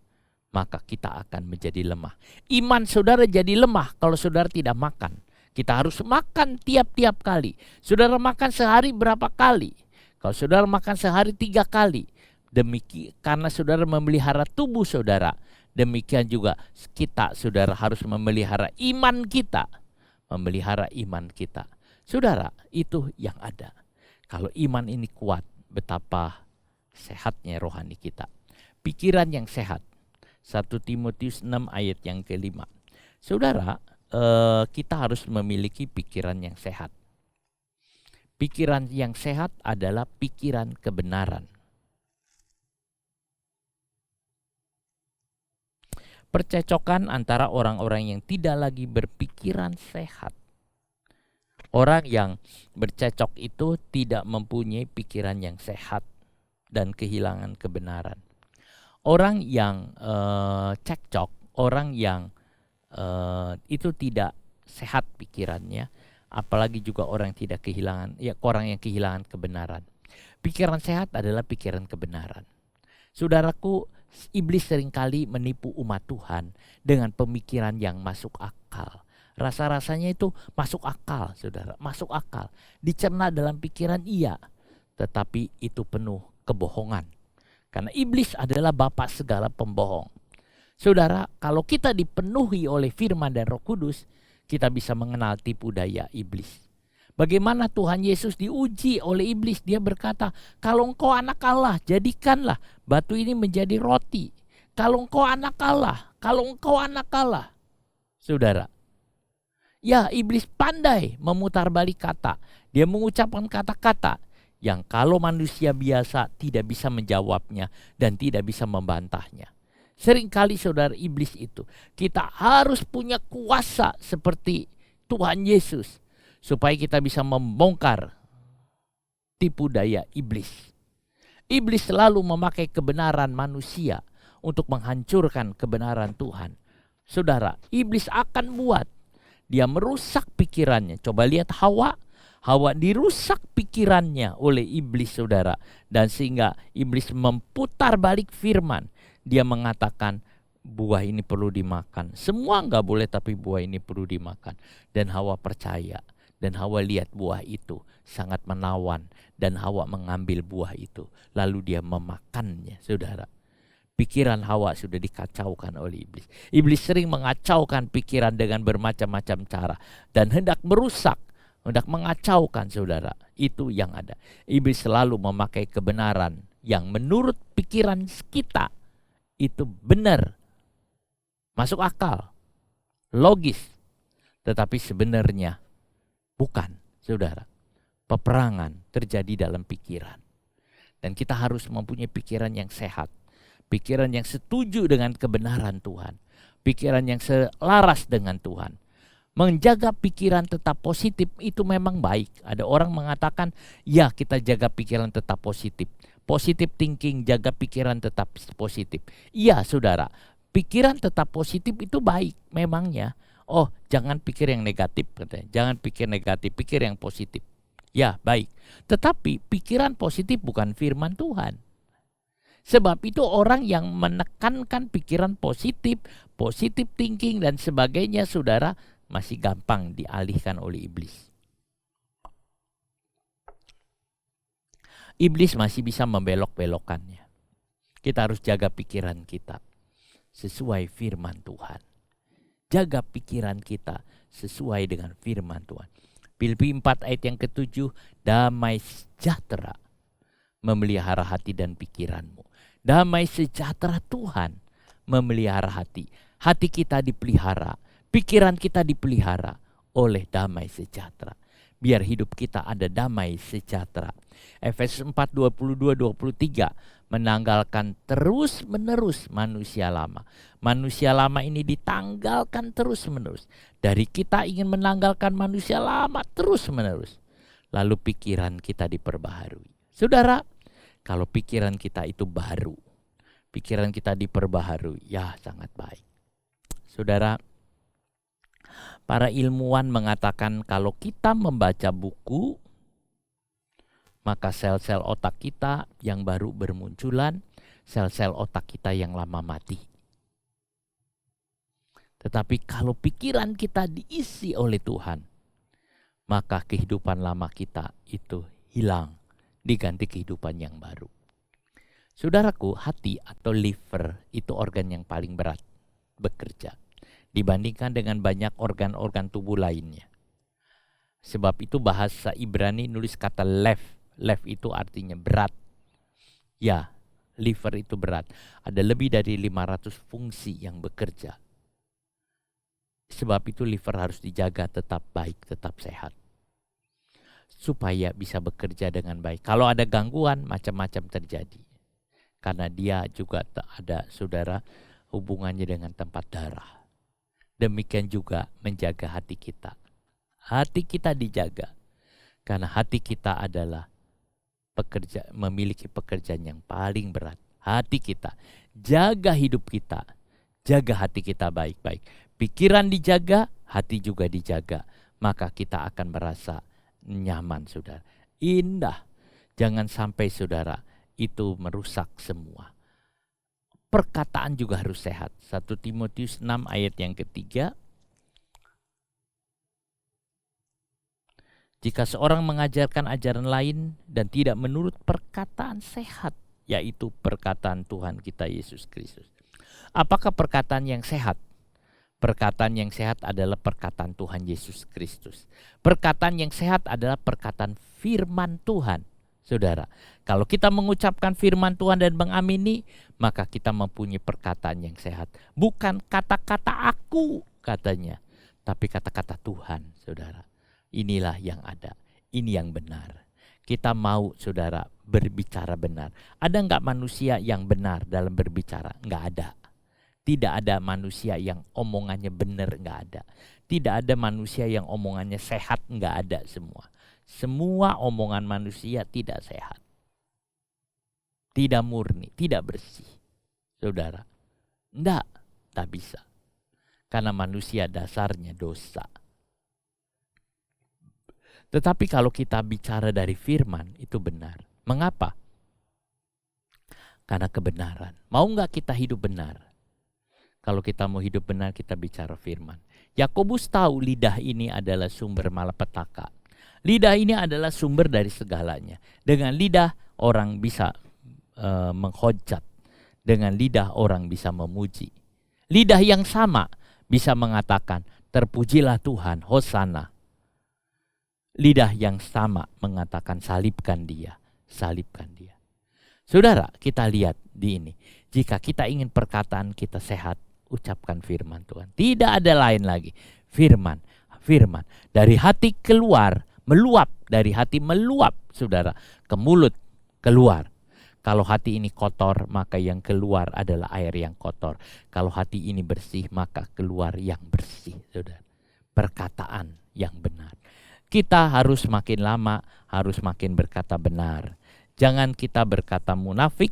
maka kita akan menjadi lemah. Iman saudara jadi lemah kalau saudara tidak makan. Kita harus makan tiap-tiap kali. Saudara makan sehari berapa kali? Kalau saudara makan sehari 3 kali, demikian karena saudara memelihara tubuh saudara, demikian juga kita, saudara, harus memelihara iman kita. Memelihara iman kita. Saudara, itu yang ada. Kalau iman ini kuat, betapa sehatnya rohani kita. Pikiran yang sehat. 1 Timotius 6 ayat yang ke-5. Saudara, kita harus memiliki pikiran yang sehat. Pikiran yang sehat adalah pikiran kebenaran. Percecokan antara orang-orang yang tidak lagi berpikiran sehat. Orang yang bercecok itu tidak mempunyai pikiran yang sehat dan kehilangan kebenaran. Orang yang cekcok, orang yang itu tidak sehat pikirannya, apalagi juga orang yang kehilangan kebenaran. Pikiran sehat adalah pikiran kebenaran. Saudaraku, iblis seringkali menipu umat Tuhan dengan pemikiran yang masuk akal. Rasa-rasanya itu masuk akal, saudara, masuk akal. Dicerna dalam pikiran iya, tetapi itu penuh kebohongan. Karena iblis adalah bapa segala pembohong. Saudara, kalau kita dipenuhi oleh firman dan Roh Kudus, kita bisa mengenal tipu daya iblis. Bagaimana Tuhan Yesus diuji oleh iblis? Dia berkata, kalau engkau anak Allah, jadikanlah batu ini menjadi roti. Kalau engkau anak Allah, kalau engkau anak Allah. Saudara, ya iblis pandai memutar balik kata. Dia mengucapkan kata-kata yang kalau manusia biasa tidak bisa menjawabnya dan tidak bisa membantahnya. Seringkali saudara, iblis itu, kita harus punya kuasa seperti Tuhan Yesus supaya kita bisa membongkar tipu daya iblis. Iblis selalu memakai kebenaran manusia untuk menghancurkan kebenaran Tuhan. Saudara, iblis akan buat dia merusak pikirannya. Coba lihat Hawa. Hawa dirusak pikirannya oleh iblis, saudara. Dan sehingga iblis memutar balik firman. Dia mengatakan buah ini perlu dimakan. Semua enggak boleh, tapi buah ini perlu dimakan. Dan Hawa percaya. Dan Hawa lihat buah itu sangat menawan. Dan Hawa mengambil buah itu. Lalu dia memakannya, saudara. Pikiran Hawa sudah dikacaukan oleh iblis. Iblis sering mengacaukan pikiran dengan bermacam-macam cara. Dan hendak merusak, hendak mengacaukan, saudara. Itu yang ada. Iblis selalu memakai kebenaran yang menurut pikiran kita itu benar, masuk akal, logis. Tetapi sebenarnya bukan, saudara. Peperangan terjadi dalam pikiran. Dan kita harus mempunyai pikiran yang sehat. Pikiran yang setuju dengan kebenaran Tuhan. Pikiran yang selaras dengan Tuhan. Menjaga pikiran tetap positif itu memang baik. Ada orang mengatakan, ya kita jaga pikiran tetap positif. Positive thinking, jaga pikiran tetap positif. Iya saudara, pikiran tetap positif itu baik memangnya. Oh, jangan pikir yang negatif katanya. Jangan pikir negatif, pikir yang positif. Ya baik, tetapi pikiran positif bukan firman Tuhan. Sebab itu orang yang menekankan pikiran positif, positive thinking dan sebagainya, saudara, masih gampang dialihkan oleh iblis. Iblis masih bisa membelok-belokkannya. Kita harus jaga pikiran kita sesuai firman Tuhan. Jaga pikiran kita sesuai dengan firman Tuhan. Filipi 4 ayat yang ke-7, damai sejahtera memelihara hati dan pikiranmu. Damai sejahtera Tuhan memelihara hati. Hati kita dipelihara, pikiran kita dipelihara oleh damai sejahtera. Biar hidup kita ada damai sejahtera. Efesus 4, 22-23 menanggalkan terus-menerus manusia lama. Manusia lama ini ditanggalkan terus-menerus. Dari kita ingin menanggalkan manusia lama terus-menerus. Lalu pikiran kita diperbaharui. Saudara, kalau pikiran kita itu baru, pikiran kita diperbaharui, ya sangat baik. Saudara, para ilmuwan mengatakan kalau kita membaca buku, maka sel-sel otak kita yang baru bermunculan, sel-sel otak kita yang lama mati. Tetapi kalau pikiran kita diisi oleh Tuhan, maka kehidupan lama kita itu hilang, diganti kehidupan yang baru. Saudaraku, hati atau liver itu organ yang paling berat bekerja dibandingkan dengan banyak organ-organ tubuh lainnya. Sebab itu bahasa Ibrani nulis kata lev. Lev itu artinya berat. Ya, liver itu berat. Ada lebih dari 500 fungsi yang bekerja. Sebab itu liver harus dijaga tetap baik, tetap sehat. Supaya bisa bekerja dengan baik. Kalau ada gangguan, macam-macam terjadi. Karena dia juga ada, saudara, hubungannya dengan tempat darah. Demikian juga menjaga hati kita. Hati kita dijaga. Karena hati kita adalah memiliki pekerjaan yang paling berat. Hati kita. Jaga hidup kita. Jaga hati kita baik-baik. Pikiran dijaga, hati juga dijaga. Maka kita akan merasa nyaman, saudara. Indah. Jangan sampai saudara itu merusak semua. Perkataan juga harus sehat. 1 Timotius 6 ayat yang ketiga. Jika seorang mengajarkan ajaran lain dan tidak menurut perkataan sehat, yaitu perkataan Tuhan kita Yesus Kristus. Apakah perkataan yang sehat? Perkataan yang sehat adalah perkataan Tuhan Yesus Kristus. Perkataan yang sehat adalah perkataan firman Tuhan. Saudara, kalau kita mengucapkan firman Tuhan dan mengamini, maka kita mempunyai perkataan yang sehat. Bukan kata-kata aku katanya, tapi kata-kata Tuhan, saudara. Inilah yang ada, ini yang benar. Kita mau saudara berbicara benar. Ada enggak manusia yang benar dalam berbicara? Enggak ada. Tidak ada manusia yang omongannya benar, enggak ada. Tidak ada manusia yang omongannya sehat, enggak ada semua. Semua omongan manusia tidak sehat. Tidak murni, tidak bersih. Saudara, enggak bisa. Karena manusia dasarnya dosa. Tetapi kalau kita bicara dari firman, itu benar. Mengapa? Karena kebenaran. Mau enggak kita hidup benar? Kalau kita mau hidup benar, kita bicara firman. Yakobus tahu lidah ini adalah sumber malapetaka. Lidah ini adalah sumber dari segalanya. Dengan lidah orang bisa menghujat. Dengan lidah orang bisa memuji. Lidah yang sama bisa mengatakan, terpujilah Tuhan, hosana. Lidah yang sama mengatakan salibkan dia, salibkan dia. Saudara, kita lihat di ini. Jika kita ingin perkataan kita sehat, ucapkan firman Tuhan. Tidak ada lain lagi. Firman, firman. Dari hati keluar, meluap. Dari hati meluap, saudara. Ke mulut keluar. Kalau hati ini kotor, maka yang keluar adalah air yang kotor. Kalau hati ini bersih, maka keluar yang bersih, saudara. Perkataan yang benar. Kita harus makin lama, harus makin berkata benar. Jangan kita berkata munafik,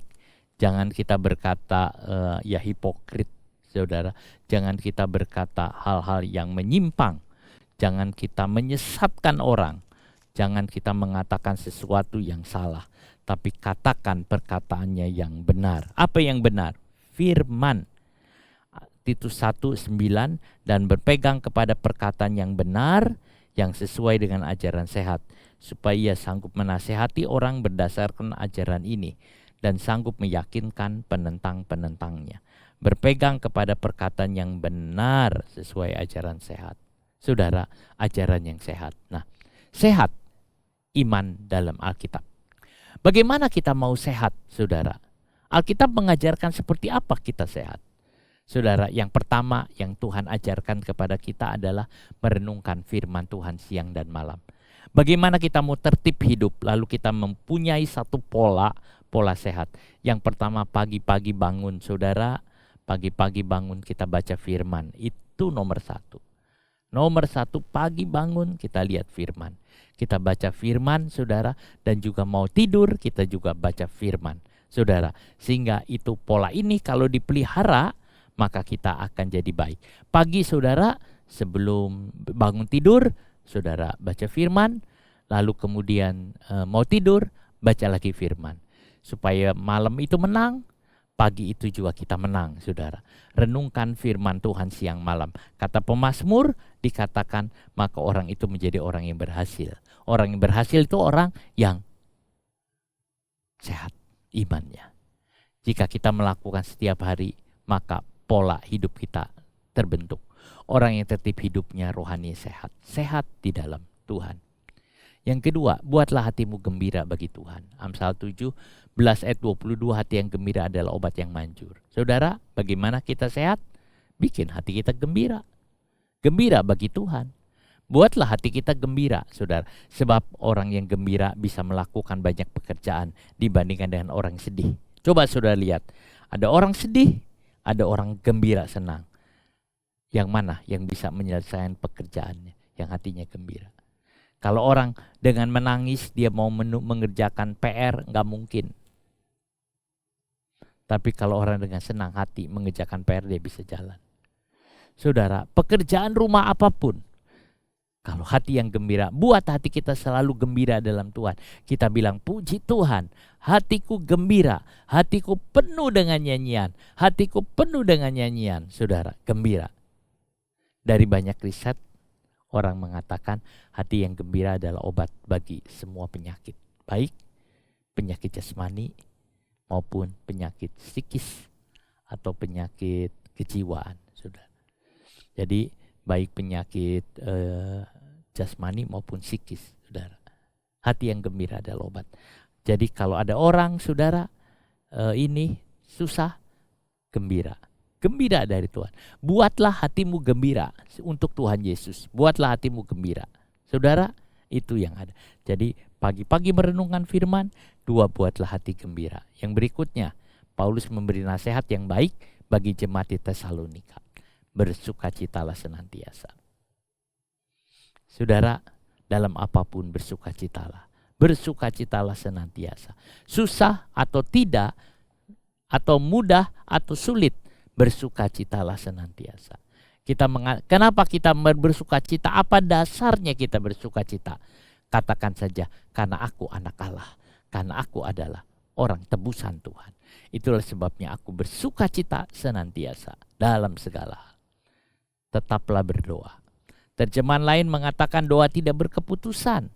jangan kita berkata hipokrit, saudara. Jangan kita berkata hal-hal yang menyimpang. Jangan kita menyesatkan orang. Jangan kita mengatakan sesuatu yang salah. Tapi katakan perkataannya yang benar. Apa yang benar? Firman. Titus 1:9, dan berpegang kepada perkataan yang benar, yang sesuai dengan ajaran sehat, supaya ia sanggup menasehati orang berdasarkan ajaran ini, dan sanggup meyakinkan penentang-penentangnya. Berpegang kepada perkataan yang benar sesuai ajaran sehat. Saudara, ajaran yang sehat. Nah, sehat iman dalam Alkitab. Bagaimana kita mau sehat, saudara? Alkitab mengajarkan seperti apa kita sehat. Saudara, yang pertama yang Tuhan ajarkan kepada kita adalah merenungkan firman Tuhan siang dan malam. Bagaimana kita mau tertib hidup, lalu kita mempunyai satu pola sehat. Yang pertama, pagi-pagi bangun, saudara. Pagi-pagi bangun kita baca firman. Itu nomor satu. Nomor satu, pagi bangun kita lihat firman. Kita baca firman, saudara. Dan juga mau tidur, kita juga baca firman, saudara. Sehingga itu pola ini kalau dipelihara, maka kita akan jadi baik. Pagi saudara, sebelum bangun tidur, saudara baca firman. Lalu kemudian mau tidur, baca lagi firman. Supaya malam itu menang, pagi itu juga kita menang, saudara. Renungkan firman Tuhan siang malam. Kata pemazmur dikatakan, maka orang itu menjadi orang yang berhasil. Orang yang berhasil itu orang yang sehat imannya. Jika kita melakukan setiap hari, maka pola hidup kita terbentuk. Orang yang tertib hidupnya rohani sehat. Sehat di dalam Tuhan. Yang kedua, buatlah hatimu gembira bagi Tuhan. Amsal 17 ayat 22, hati yang gembira adalah obat yang manjur. Saudara, bagaimana kita sehat? Bikin hati kita gembira. Gembira bagi Tuhan. Buatlah hati kita gembira, saudara. Sebab orang yang gembira bisa melakukan banyak pekerjaan dibandingkan dengan orang yang sedih. Coba saudara lihat, ada orang sedih, ada orang gembira senang. Yang mana yang bisa menyelesaikan pekerjaannya, yang hatinya gembira? Kalau orang dengan menangis dia mau mengerjakan PR, nggak mungkin. Tapi kalau orang dengan senang hati mengerjakan PR, dia bisa jalan. Saudara, pekerjaan rumah apapun, Kalau hati yang gembira, buat hati kita selalu gembira dalam Tuhan. Kita bilang, puji Tuhan, hatiku gembira, hatiku penuh dengan nyanyian, hatiku penuh dengan nyanyian. Saudara, gembira. Dari banyak riset, orang mengatakan hati yang gembira adalah obat bagi semua penyakit. Baik penyakit jasmani maupun penyakit psikis atau penyakit kejiwaan. Saudara. Jadi baik penyakit jasmani maupun psikis, saudara. Hati yang gembira adalah obat. Jadi kalau ada orang, saudara, ini susah, gembira. Gembira dari Tuhan. Buatlah hatimu gembira untuk Tuhan Yesus. Buatlah hatimu gembira. Saudara, itu yang ada. Jadi pagi-pagi merenungkan firman, 2, buatlah hati gembira. Yang berikutnya, Paulus memberi nasihat yang baik bagi jemaat di Tesalonika. Bersukacitalah senantiasa. Saudara, dalam apapun bersukacitalah. Bersukacitalah senantiasa. Susah atau tidak, atau mudah atau sulit, bersukacitalah senantiasa. Kenapa kita bersukacita? Apa dasarnya kita bersukacita? Katakan saja, karena aku anak Allah. Karena aku adalah orang tebusan Tuhan. Itulah sebabnya aku bersukacita senantiasa dalam segala hal. Tetaplah berdoa. Terjemahan lain mengatakan doa tidak berkeputusan.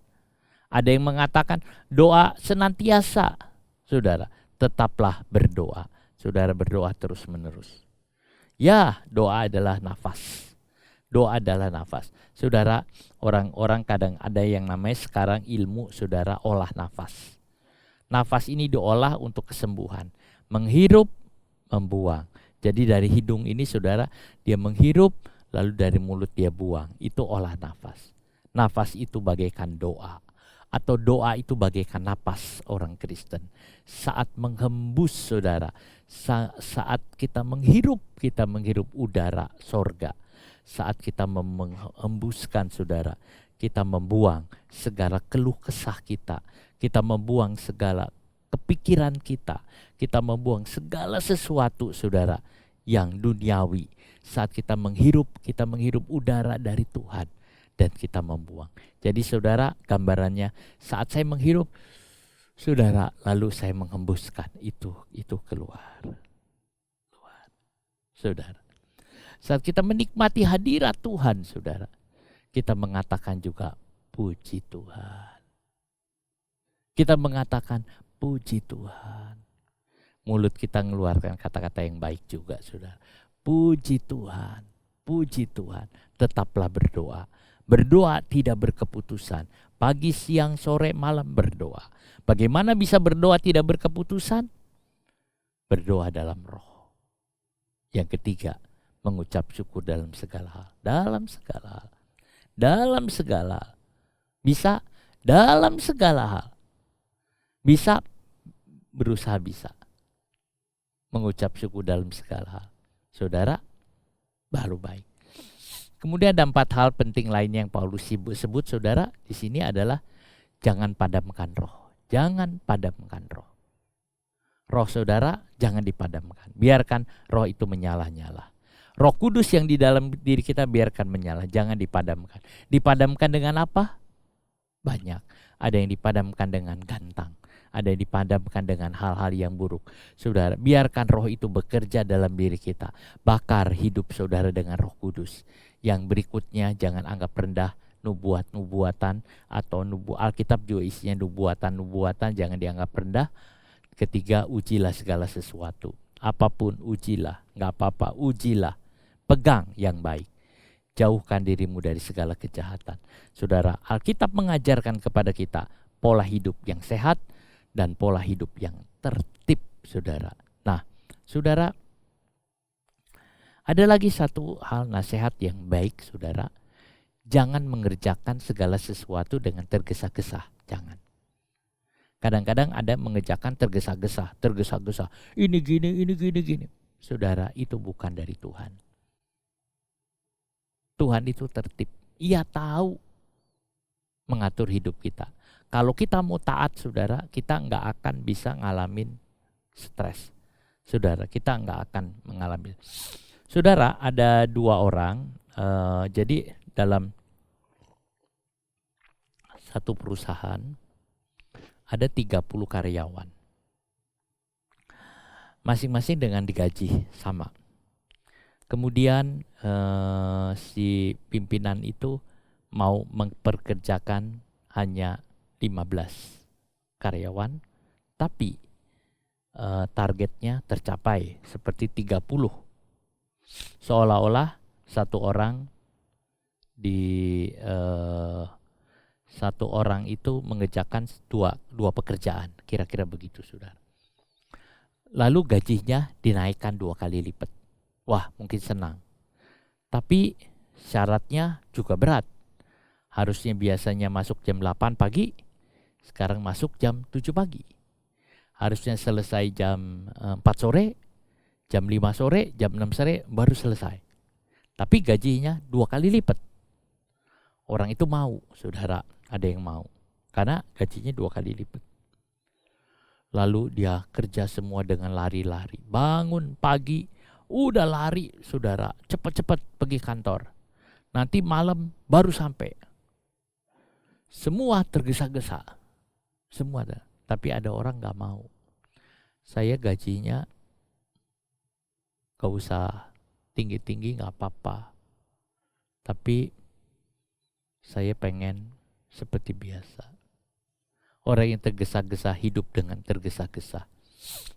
Ada yang mengatakan doa senantiasa. Saudara, tetaplah berdoa. Saudara berdoa terus menerus. Ya, doa adalah nafas. Doa adalah nafas. Saudara, orang-orang kadang ada yang namanya sekarang ilmu, saudara, olah nafas. Nafas ini diolah untuk kesembuhan. Menghirup, membuang. Jadi dari hidung ini, saudara, dia menghirup, lalu dari mulut dia buang. Itu olah nafas. Nafas itu bagaikan doa. Atau doa itu bagaikan napas orang Kristen. Saat menghembus, saudara, saat kita menghirup udara sorga. Saat kita menghembuskan, saudara, kita membuang segala keluh kesah kita. Kita membuang segala kepikiran kita. Kita membuang segala sesuatu, saudara, yang duniawi. Saat kita menghirup udara dari Tuhan. Dan kita membuang. Jadi saudara, gambarannya saat saya menghirup, saudara, lalu saya menghembuskan itu keluar. Saudara, saat kita menikmati hadirat Tuhan, saudara, kita mengatakan juga puji Tuhan. Kita mengatakan puji Tuhan. Mulut kita mengeluarkan kata-kata yang baik juga, saudara. Puji Tuhan, puji Tuhan. Tetaplah berdoa. Berdoa tidak berkeputusan. Pagi, siang, sore, malam berdoa. Bagaimana bisa berdoa tidak berkeputusan? Berdoa dalam roh. Yang ketiga, mengucap syukur dalam segala hal. Dalam segala hal. Dalam segala hal. Bisa dalam segala hal. Bisa berusaha bisa. Mengucap syukur dalam segala hal. Saudara, baru baik. Kemudian ada 4 hal penting lainnya yang Paulus sebut, saudara, di sini adalah jangan padamkan roh. Jangan padamkan roh. Roh saudara jangan dipadamkan. Biarkan roh itu menyala-nyala. Roh Kudus yang di dalam diri kita biarkan menyala, jangan dipadamkan. Dipadamkan dengan apa? Banyak. Ada yang dipadamkan dengan gantang. Ada yang dipadamkan dengan hal-hal yang buruk. Saudara, biarkan roh itu bekerja dalam diri kita. Bakar hidup saudara dengan Roh Kudus. Yang berikutnya, jangan anggap rendah nubuatan atau Alkitab juga isinya nubuatan, jangan dianggap rendah. Ketiga, ujilah segala sesuatu. Apapun ujilah, gak apa-apa, ujilah. Pegang yang baik. Jauhkan dirimu dari segala kejahatan. Saudara, Alkitab mengajarkan kepada kita pola hidup yang sehat dan pola hidup yang tertib, saudara. Nah, saudara, ada lagi satu hal nasihat yang baik, saudara. Jangan mengerjakan segala sesuatu dengan tergesa-gesa. Jangan. Kadang-kadang ada mengerjakan tergesa-gesa. Ini gini. Saudara, itu bukan dari Tuhan. Tuhan itu tertib. Ia tahu mengatur hidup kita. Kalau kita mau taat, saudara, kita nggak akan bisa ngalamin stres. Saudara, kita nggak akan mengalami. Saudara, ada 2 orang. Jadi dalam satu perusahaan ada 30 karyawan. Masing-masing dengan digaji sama. Kemudian si pimpinan itu mau memperkerjakan hanya 15 karyawan, tapi targetnya tercapai seperti 30. Seolah-olah satu orang itu mengerjakan dua pekerjaan, kira-kira begitu, saudara. Lalu gajinya dinaikkan 2 kali lipat. Wah, mungkin senang. Tapi syaratnya juga berat. Harusnya biasanya masuk jam 8 pagi, sekarang masuk jam 7 pagi. Harusnya selesai jam 4 sore, jam 5 sore, jam 6 sore baru selesai. Tapi gajinya 2 kali lipat. Orang itu mau, saudara, ada yang mau. Karena gajinya 2 kali lipat. Lalu dia kerja semua dengan lari-lari. Bangun pagi, udah lari, saudara. Cepat-cepat pergi kantor. Nanti malam baru sampai. Semua tergesa-gesa. Semua ada. Tapi ada orang gak mau. Saya gajinya gak usah tinggi-tinggi, gak apa-apa. Tapi saya pengen seperti biasa. Orang yang tergesa-gesa hidup dengan tergesa-gesa.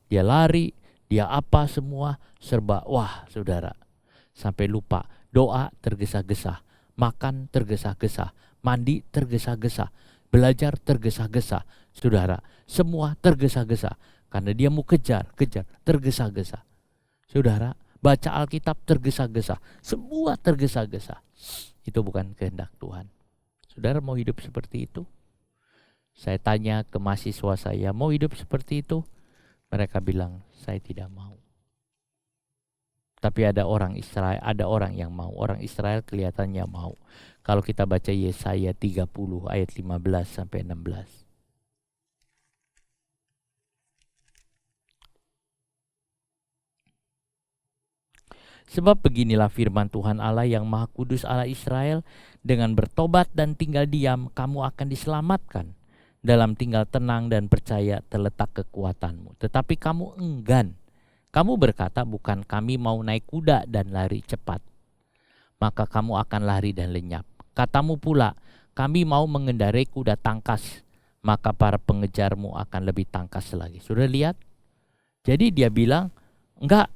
Dia lari, dia apa semua serba. Wah, saudara, sampai lupa. Doa tergesa-gesa, makan tergesa-gesa, mandi tergesa-gesa, belajar tergesa-gesa. Saudara, semua tergesa-gesa. Karena dia mau kejar, tergesa-gesa. Saudara, baca Alkitab tergesa-gesa. Semua tergesa-gesa. Itu bukan kehendak Tuhan. Saudara mau hidup seperti itu? Saya tanya ke mahasiswa saya, mau hidup seperti itu? Mereka bilang, saya tidak mau. Tapi ada orang Israel, ada orang yang mau. Orang Israel kelihatannya mau. Kalau kita baca Yesaya 30 ayat 15 sampai 16. Sebab beginilah firman Tuhan Allah yang Maha Kudus Allah Israel, dengan bertobat dan tinggal diam, kamu akan diselamatkan. Dalam tinggal tenang dan percaya terletak kekuatanmu. Tetapi kamu enggan. Kamu berkata, bukan kami mau naik kuda dan lari cepat. Maka kamu akan lari dan lenyap. Katamu pula, kami mau mengendarai kuda tangkas. Maka para pengejarmu akan lebih tangkas lagi. Sudah lihat? Jadi dia bilang, enggak.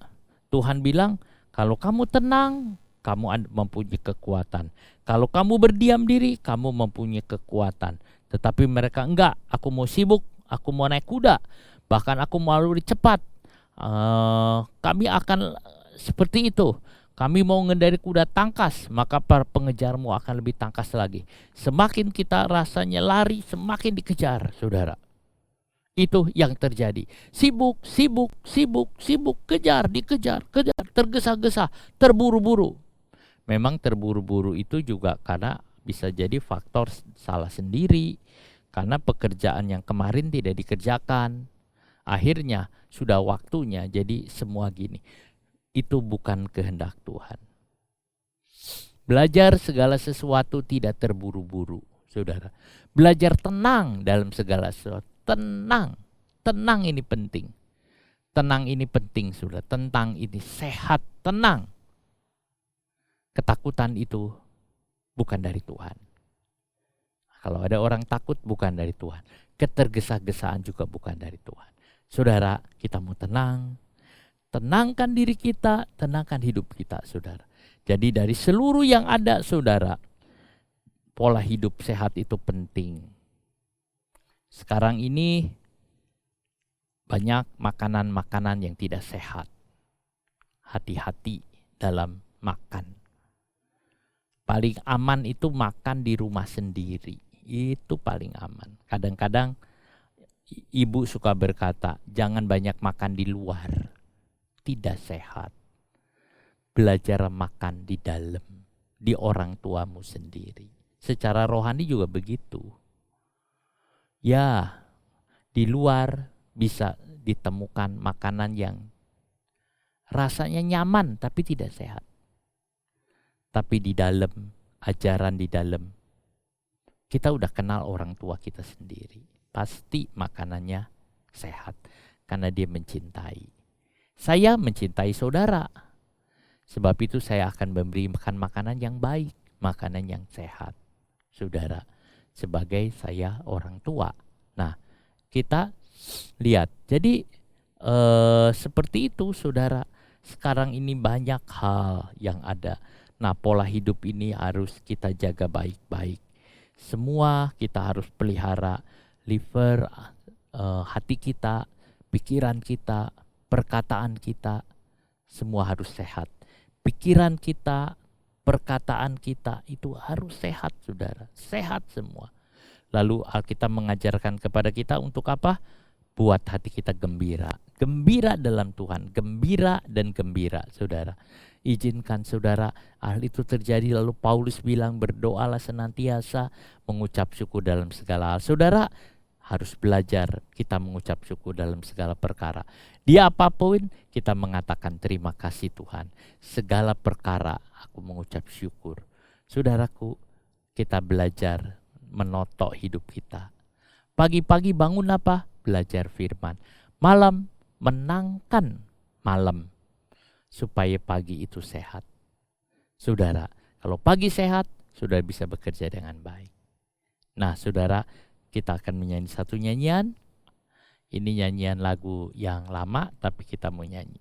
Tuhan bilang, kalau kamu tenang, kamu mempunyai kekuatan. Kalau kamu berdiam diri, kamu mempunyai kekuatan. Tetapi mereka enggak, aku mau sibuk, aku mau naik kuda, bahkan aku mau lari cepat. Kami akan seperti itu. Kami mau mengendarai kuda tangkas, maka para pengejarmu akan lebih tangkas lagi. Semakin kita rasanya lari, semakin dikejar, saudara. Itu yang terjadi. Sibuk, kejar, dikejar, tergesa-gesa, terburu-buru. Memang terburu-buru itu juga karena bisa jadi faktor salah sendiri, karena pekerjaan yang kemarin tidak dikerjakan. Akhirnya sudah waktunya, jadi semua gini. Itu bukan kehendak Tuhan. Belajar segala sesuatu tidak terburu-buru, saudara. Belajar tenang dalam segala sesuatu. Tenang ini penting. Tenang ini penting, saudara. Tenang ini sehat, tenang. Ketakutan itu bukan dari Tuhan. Kalau ada orang takut, bukan dari Tuhan. Ketergesa-gesaan juga bukan dari Tuhan. Saudara, kita mau tenang. Tenangkan diri kita, tenangkan hidup kita, saudara. Jadi dari seluruh yang ada, saudara, pola hidup sehat itu penting. Sekarang ini banyak makanan-makanan yang tidak sehat. Hati-hati dalam makan. Paling aman itu makan di rumah sendiri. Itu paling aman. Kadang-kadang ibu suka berkata, jangan banyak makan di luar. Tidak sehat. Belajar makan di dalam. Di orang tuamu sendiri. Secara rohani juga begitu. Ya, di luar bisa ditemukan makanan yang rasanya nyaman tapi tidak sehat. Tapi di dalam, ajaran di dalam Kita udah kenal orang tua kita sendiri. Pasti makanannya sehat karena dia mencintai. Saya mencintai saudara. Sebab itu saya akan memberi makan makanan yang baik, makanan yang sehat. Saudara, sebagai saya orang tua. Nah, kita lihat. Jadi seperti itu saudara. Sekarang ini banyak hal yang ada. Nah, pola hidup ini harus kita jaga baik-baik. Semua kita harus pelihara. Liver, hati kita, pikiran kita, perkataan kita, semua harus sehat. Pikiran kita, perkataan kita itu harus sehat saudara. Sehat semua. Lalu Alkitab mengajarkan kepada kita untuk apa? Buat hati kita gembira. Gembira dalam Tuhan. Gembira dan gembira saudara. Izinkan saudara hal itu terjadi. Lalu Paulus bilang berdoalah senantiasa, mengucap syukur dalam segala hal. Saudara harus belajar kita mengucap syukur dalam segala perkara. Di apapun kita mengatakan terima kasih Tuhan. Segala perkara aku mengucap syukur. Saudaraku, kita belajar menotok hidup kita. Pagi-pagi bangun apa? Belajar firman. Malam menangkan malam. Supaya pagi itu sehat. Saudara, kalau pagi sehat, saudara bisa bekerja dengan baik. Nah saudara, kita akan menyanyi satu nyanyian. Ini nyanyian lagu yang lama, tapi kita mau nyanyi.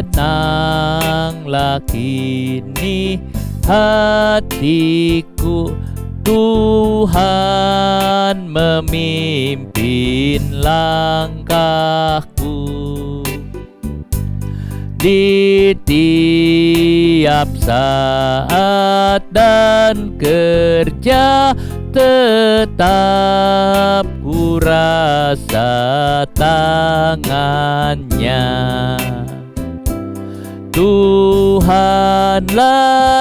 Tenanglah kini hatiku, Tuhan memimpin langkahku. Di tiap saat dan kerja tetap ku rasa tangannya. Tuhanlah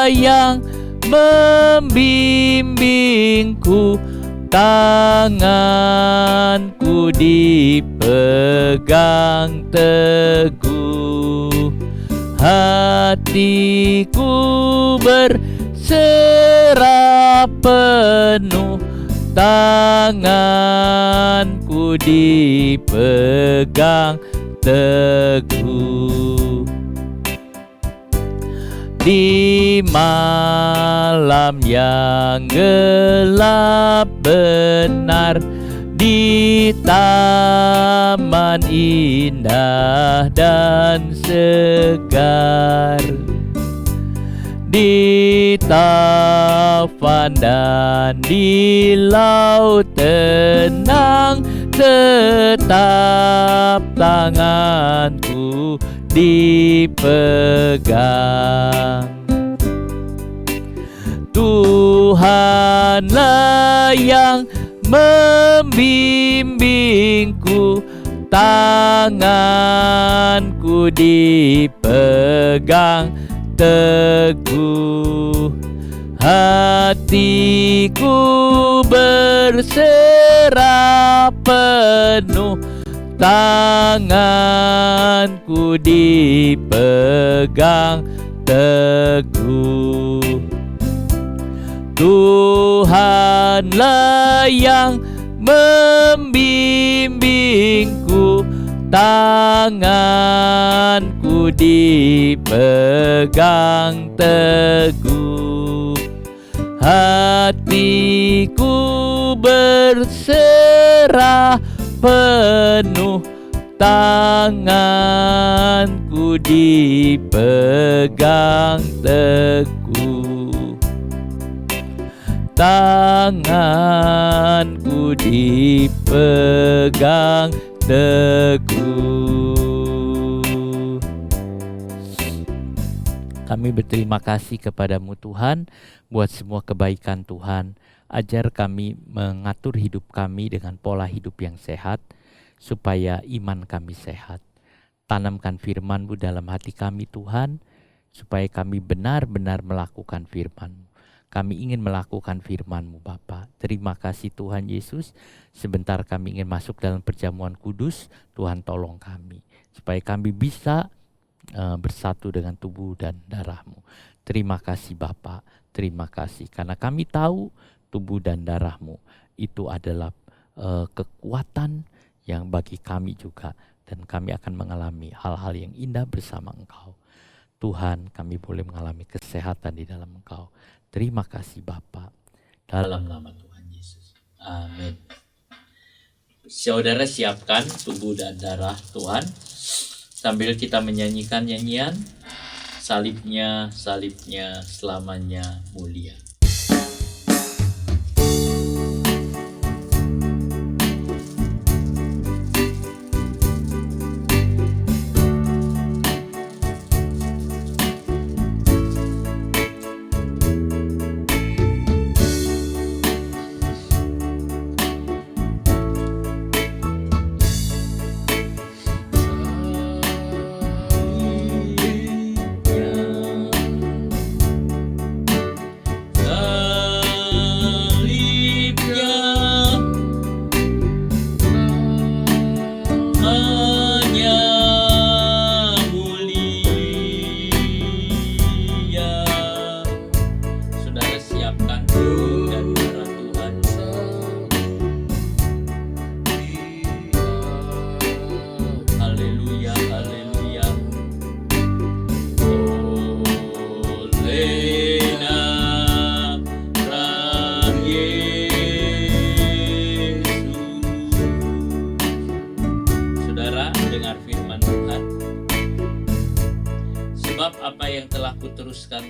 yang membimbingku, tanganku dipegang teguh, hatiku berserah penuh, tanganku dipegang teguh. Di malam yang gelap benar, di taman indah dan segar, di taufan dan di laut tenang, tetap tanganku dipegang. Tuhanlah yang membimbingku, tanganku dipegang teguh, hatiku berserah penuh, tanganku dipegang teguh. Tuhanlah yang membimbingku, tanganku dipegang teguh, hatiku berserah penuh, tanganku dipegang teguh, tanganku dipegang teguh. Kami berterima kasih kepadamu Tuhan buat semua kebaikan Tuhan. Ajar kami mengatur hidup kami dengan pola hidup yang sehat, supaya iman kami sehat. Tanamkan firman-Mu dalam hati kami Tuhan, supaya kami benar-benar melakukan firman-Mu. Kami ingin melakukan firman-Mu Bapa. Terima kasih Tuhan Yesus. Sebentar kami ingin masuk dalam perjamuan kudus. Tuhan tolong kami supaya kami bisa bersatu dengan tubuh dan darah-Mu. Terima kasih Bapa. Terima kasih karena kami tahu tubuh dan darah-Mu itu adalah kekuatan yang bagi kami juga. Dan kami akan mengalami hal-hal yang indah bersama Engkau. Tuhan, kami boleh mengalami kesehatan di dalam Engkau. Terima kasih Bapa. Dalam nama Tuhan Yesus. Amin. Saudara siapkan tubuh dan darah Tuhan. Sambil kita menyanyikan nyanyian, salibnya, salibnya, selamanya mulia.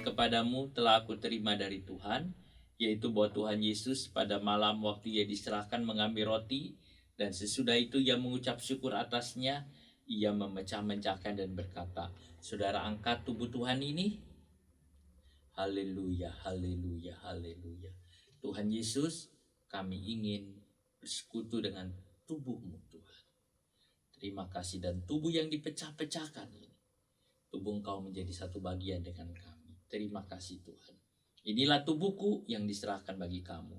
Kepadamu telah aku terima dari Tuhan, yaitu bahwa Tuhan Yesus pada malam waktu ia diserahkan mengambil roti, dan sesudah itu ia mengucap syukur atasnya, ia memecah-mecahkan dan berkata, saudara angkat tubuh Tuhan ini. Haleluya, haleluya, haleluya. Tuhan Yesus, kami ingin bersekutu dengan tubuh-Mu Tuhan. Terima kasih, dan tubuh yang dipecah-pecahkan ini, tubuh Engkau menjadi satu bagian dengan kami. Terima kasih Tuhan. Inilah tubuhku yang diserahkan bagi kamu.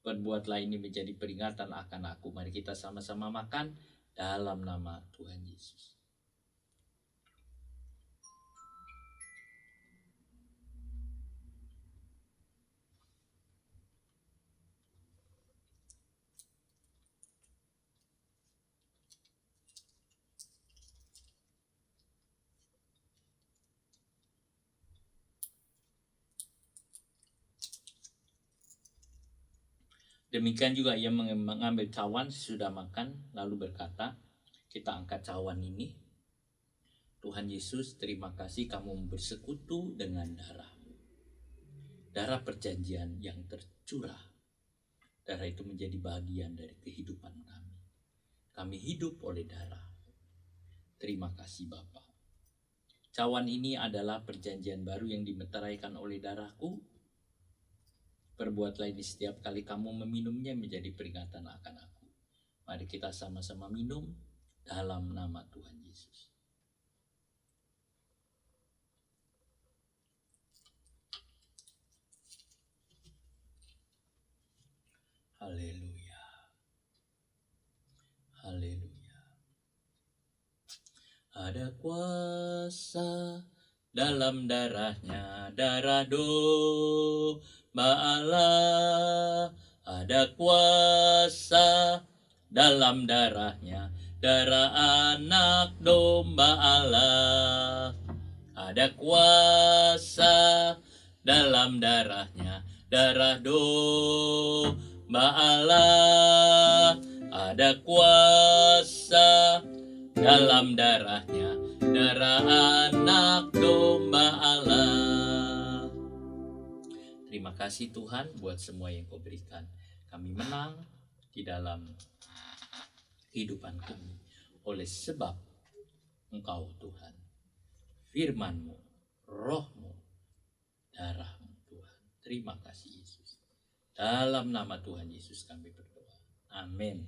Perbuatlah ini menjadi peringatan akan aku. Mari kita sama-sama makan dalam nama Tuhan Yesus. Demikian juga ia mengambil cawan sesudah makan, lalu berkata, kita angkat cawan ini. Tuhan Yesus, terima kasih kamu bersekutu dengan darah-Mu. Darah perjanjian yang tercurah. Darah itu menjadi bagian dari kehidupan kami. Kami hidup oleh darah-Mu. Terima kasih Bapa. Cawan ini adalah perjanjian baru yang dimeteraikan oleh darahku. Perbuatlah ini setiap kali kamu meminumnya menjadi peringatan akan aku. Mari kita sama-sama minum dalam nama Tuhan Yesus. Haleluya. Haleluya. Ada kuasa dalam darahnya, darah Allah, ada kuasa dalam darahnya, darah anak domba Allah. Ada kuasa dalam darahnya, darah domba Allah. Ada kuasa dalam darahnya, darah anak domba Allah. Terima kasih Tuhan buat semua yang Kau berikan. Kami menang di dalam kehidupan kami oleh sebab Engkau Tuhan, firman-Mu, roh-Mu, darah-Mu Tuhan. Terima kasih Yesus. Dalam nama Tuhan Yesus kami berdoa. Amin.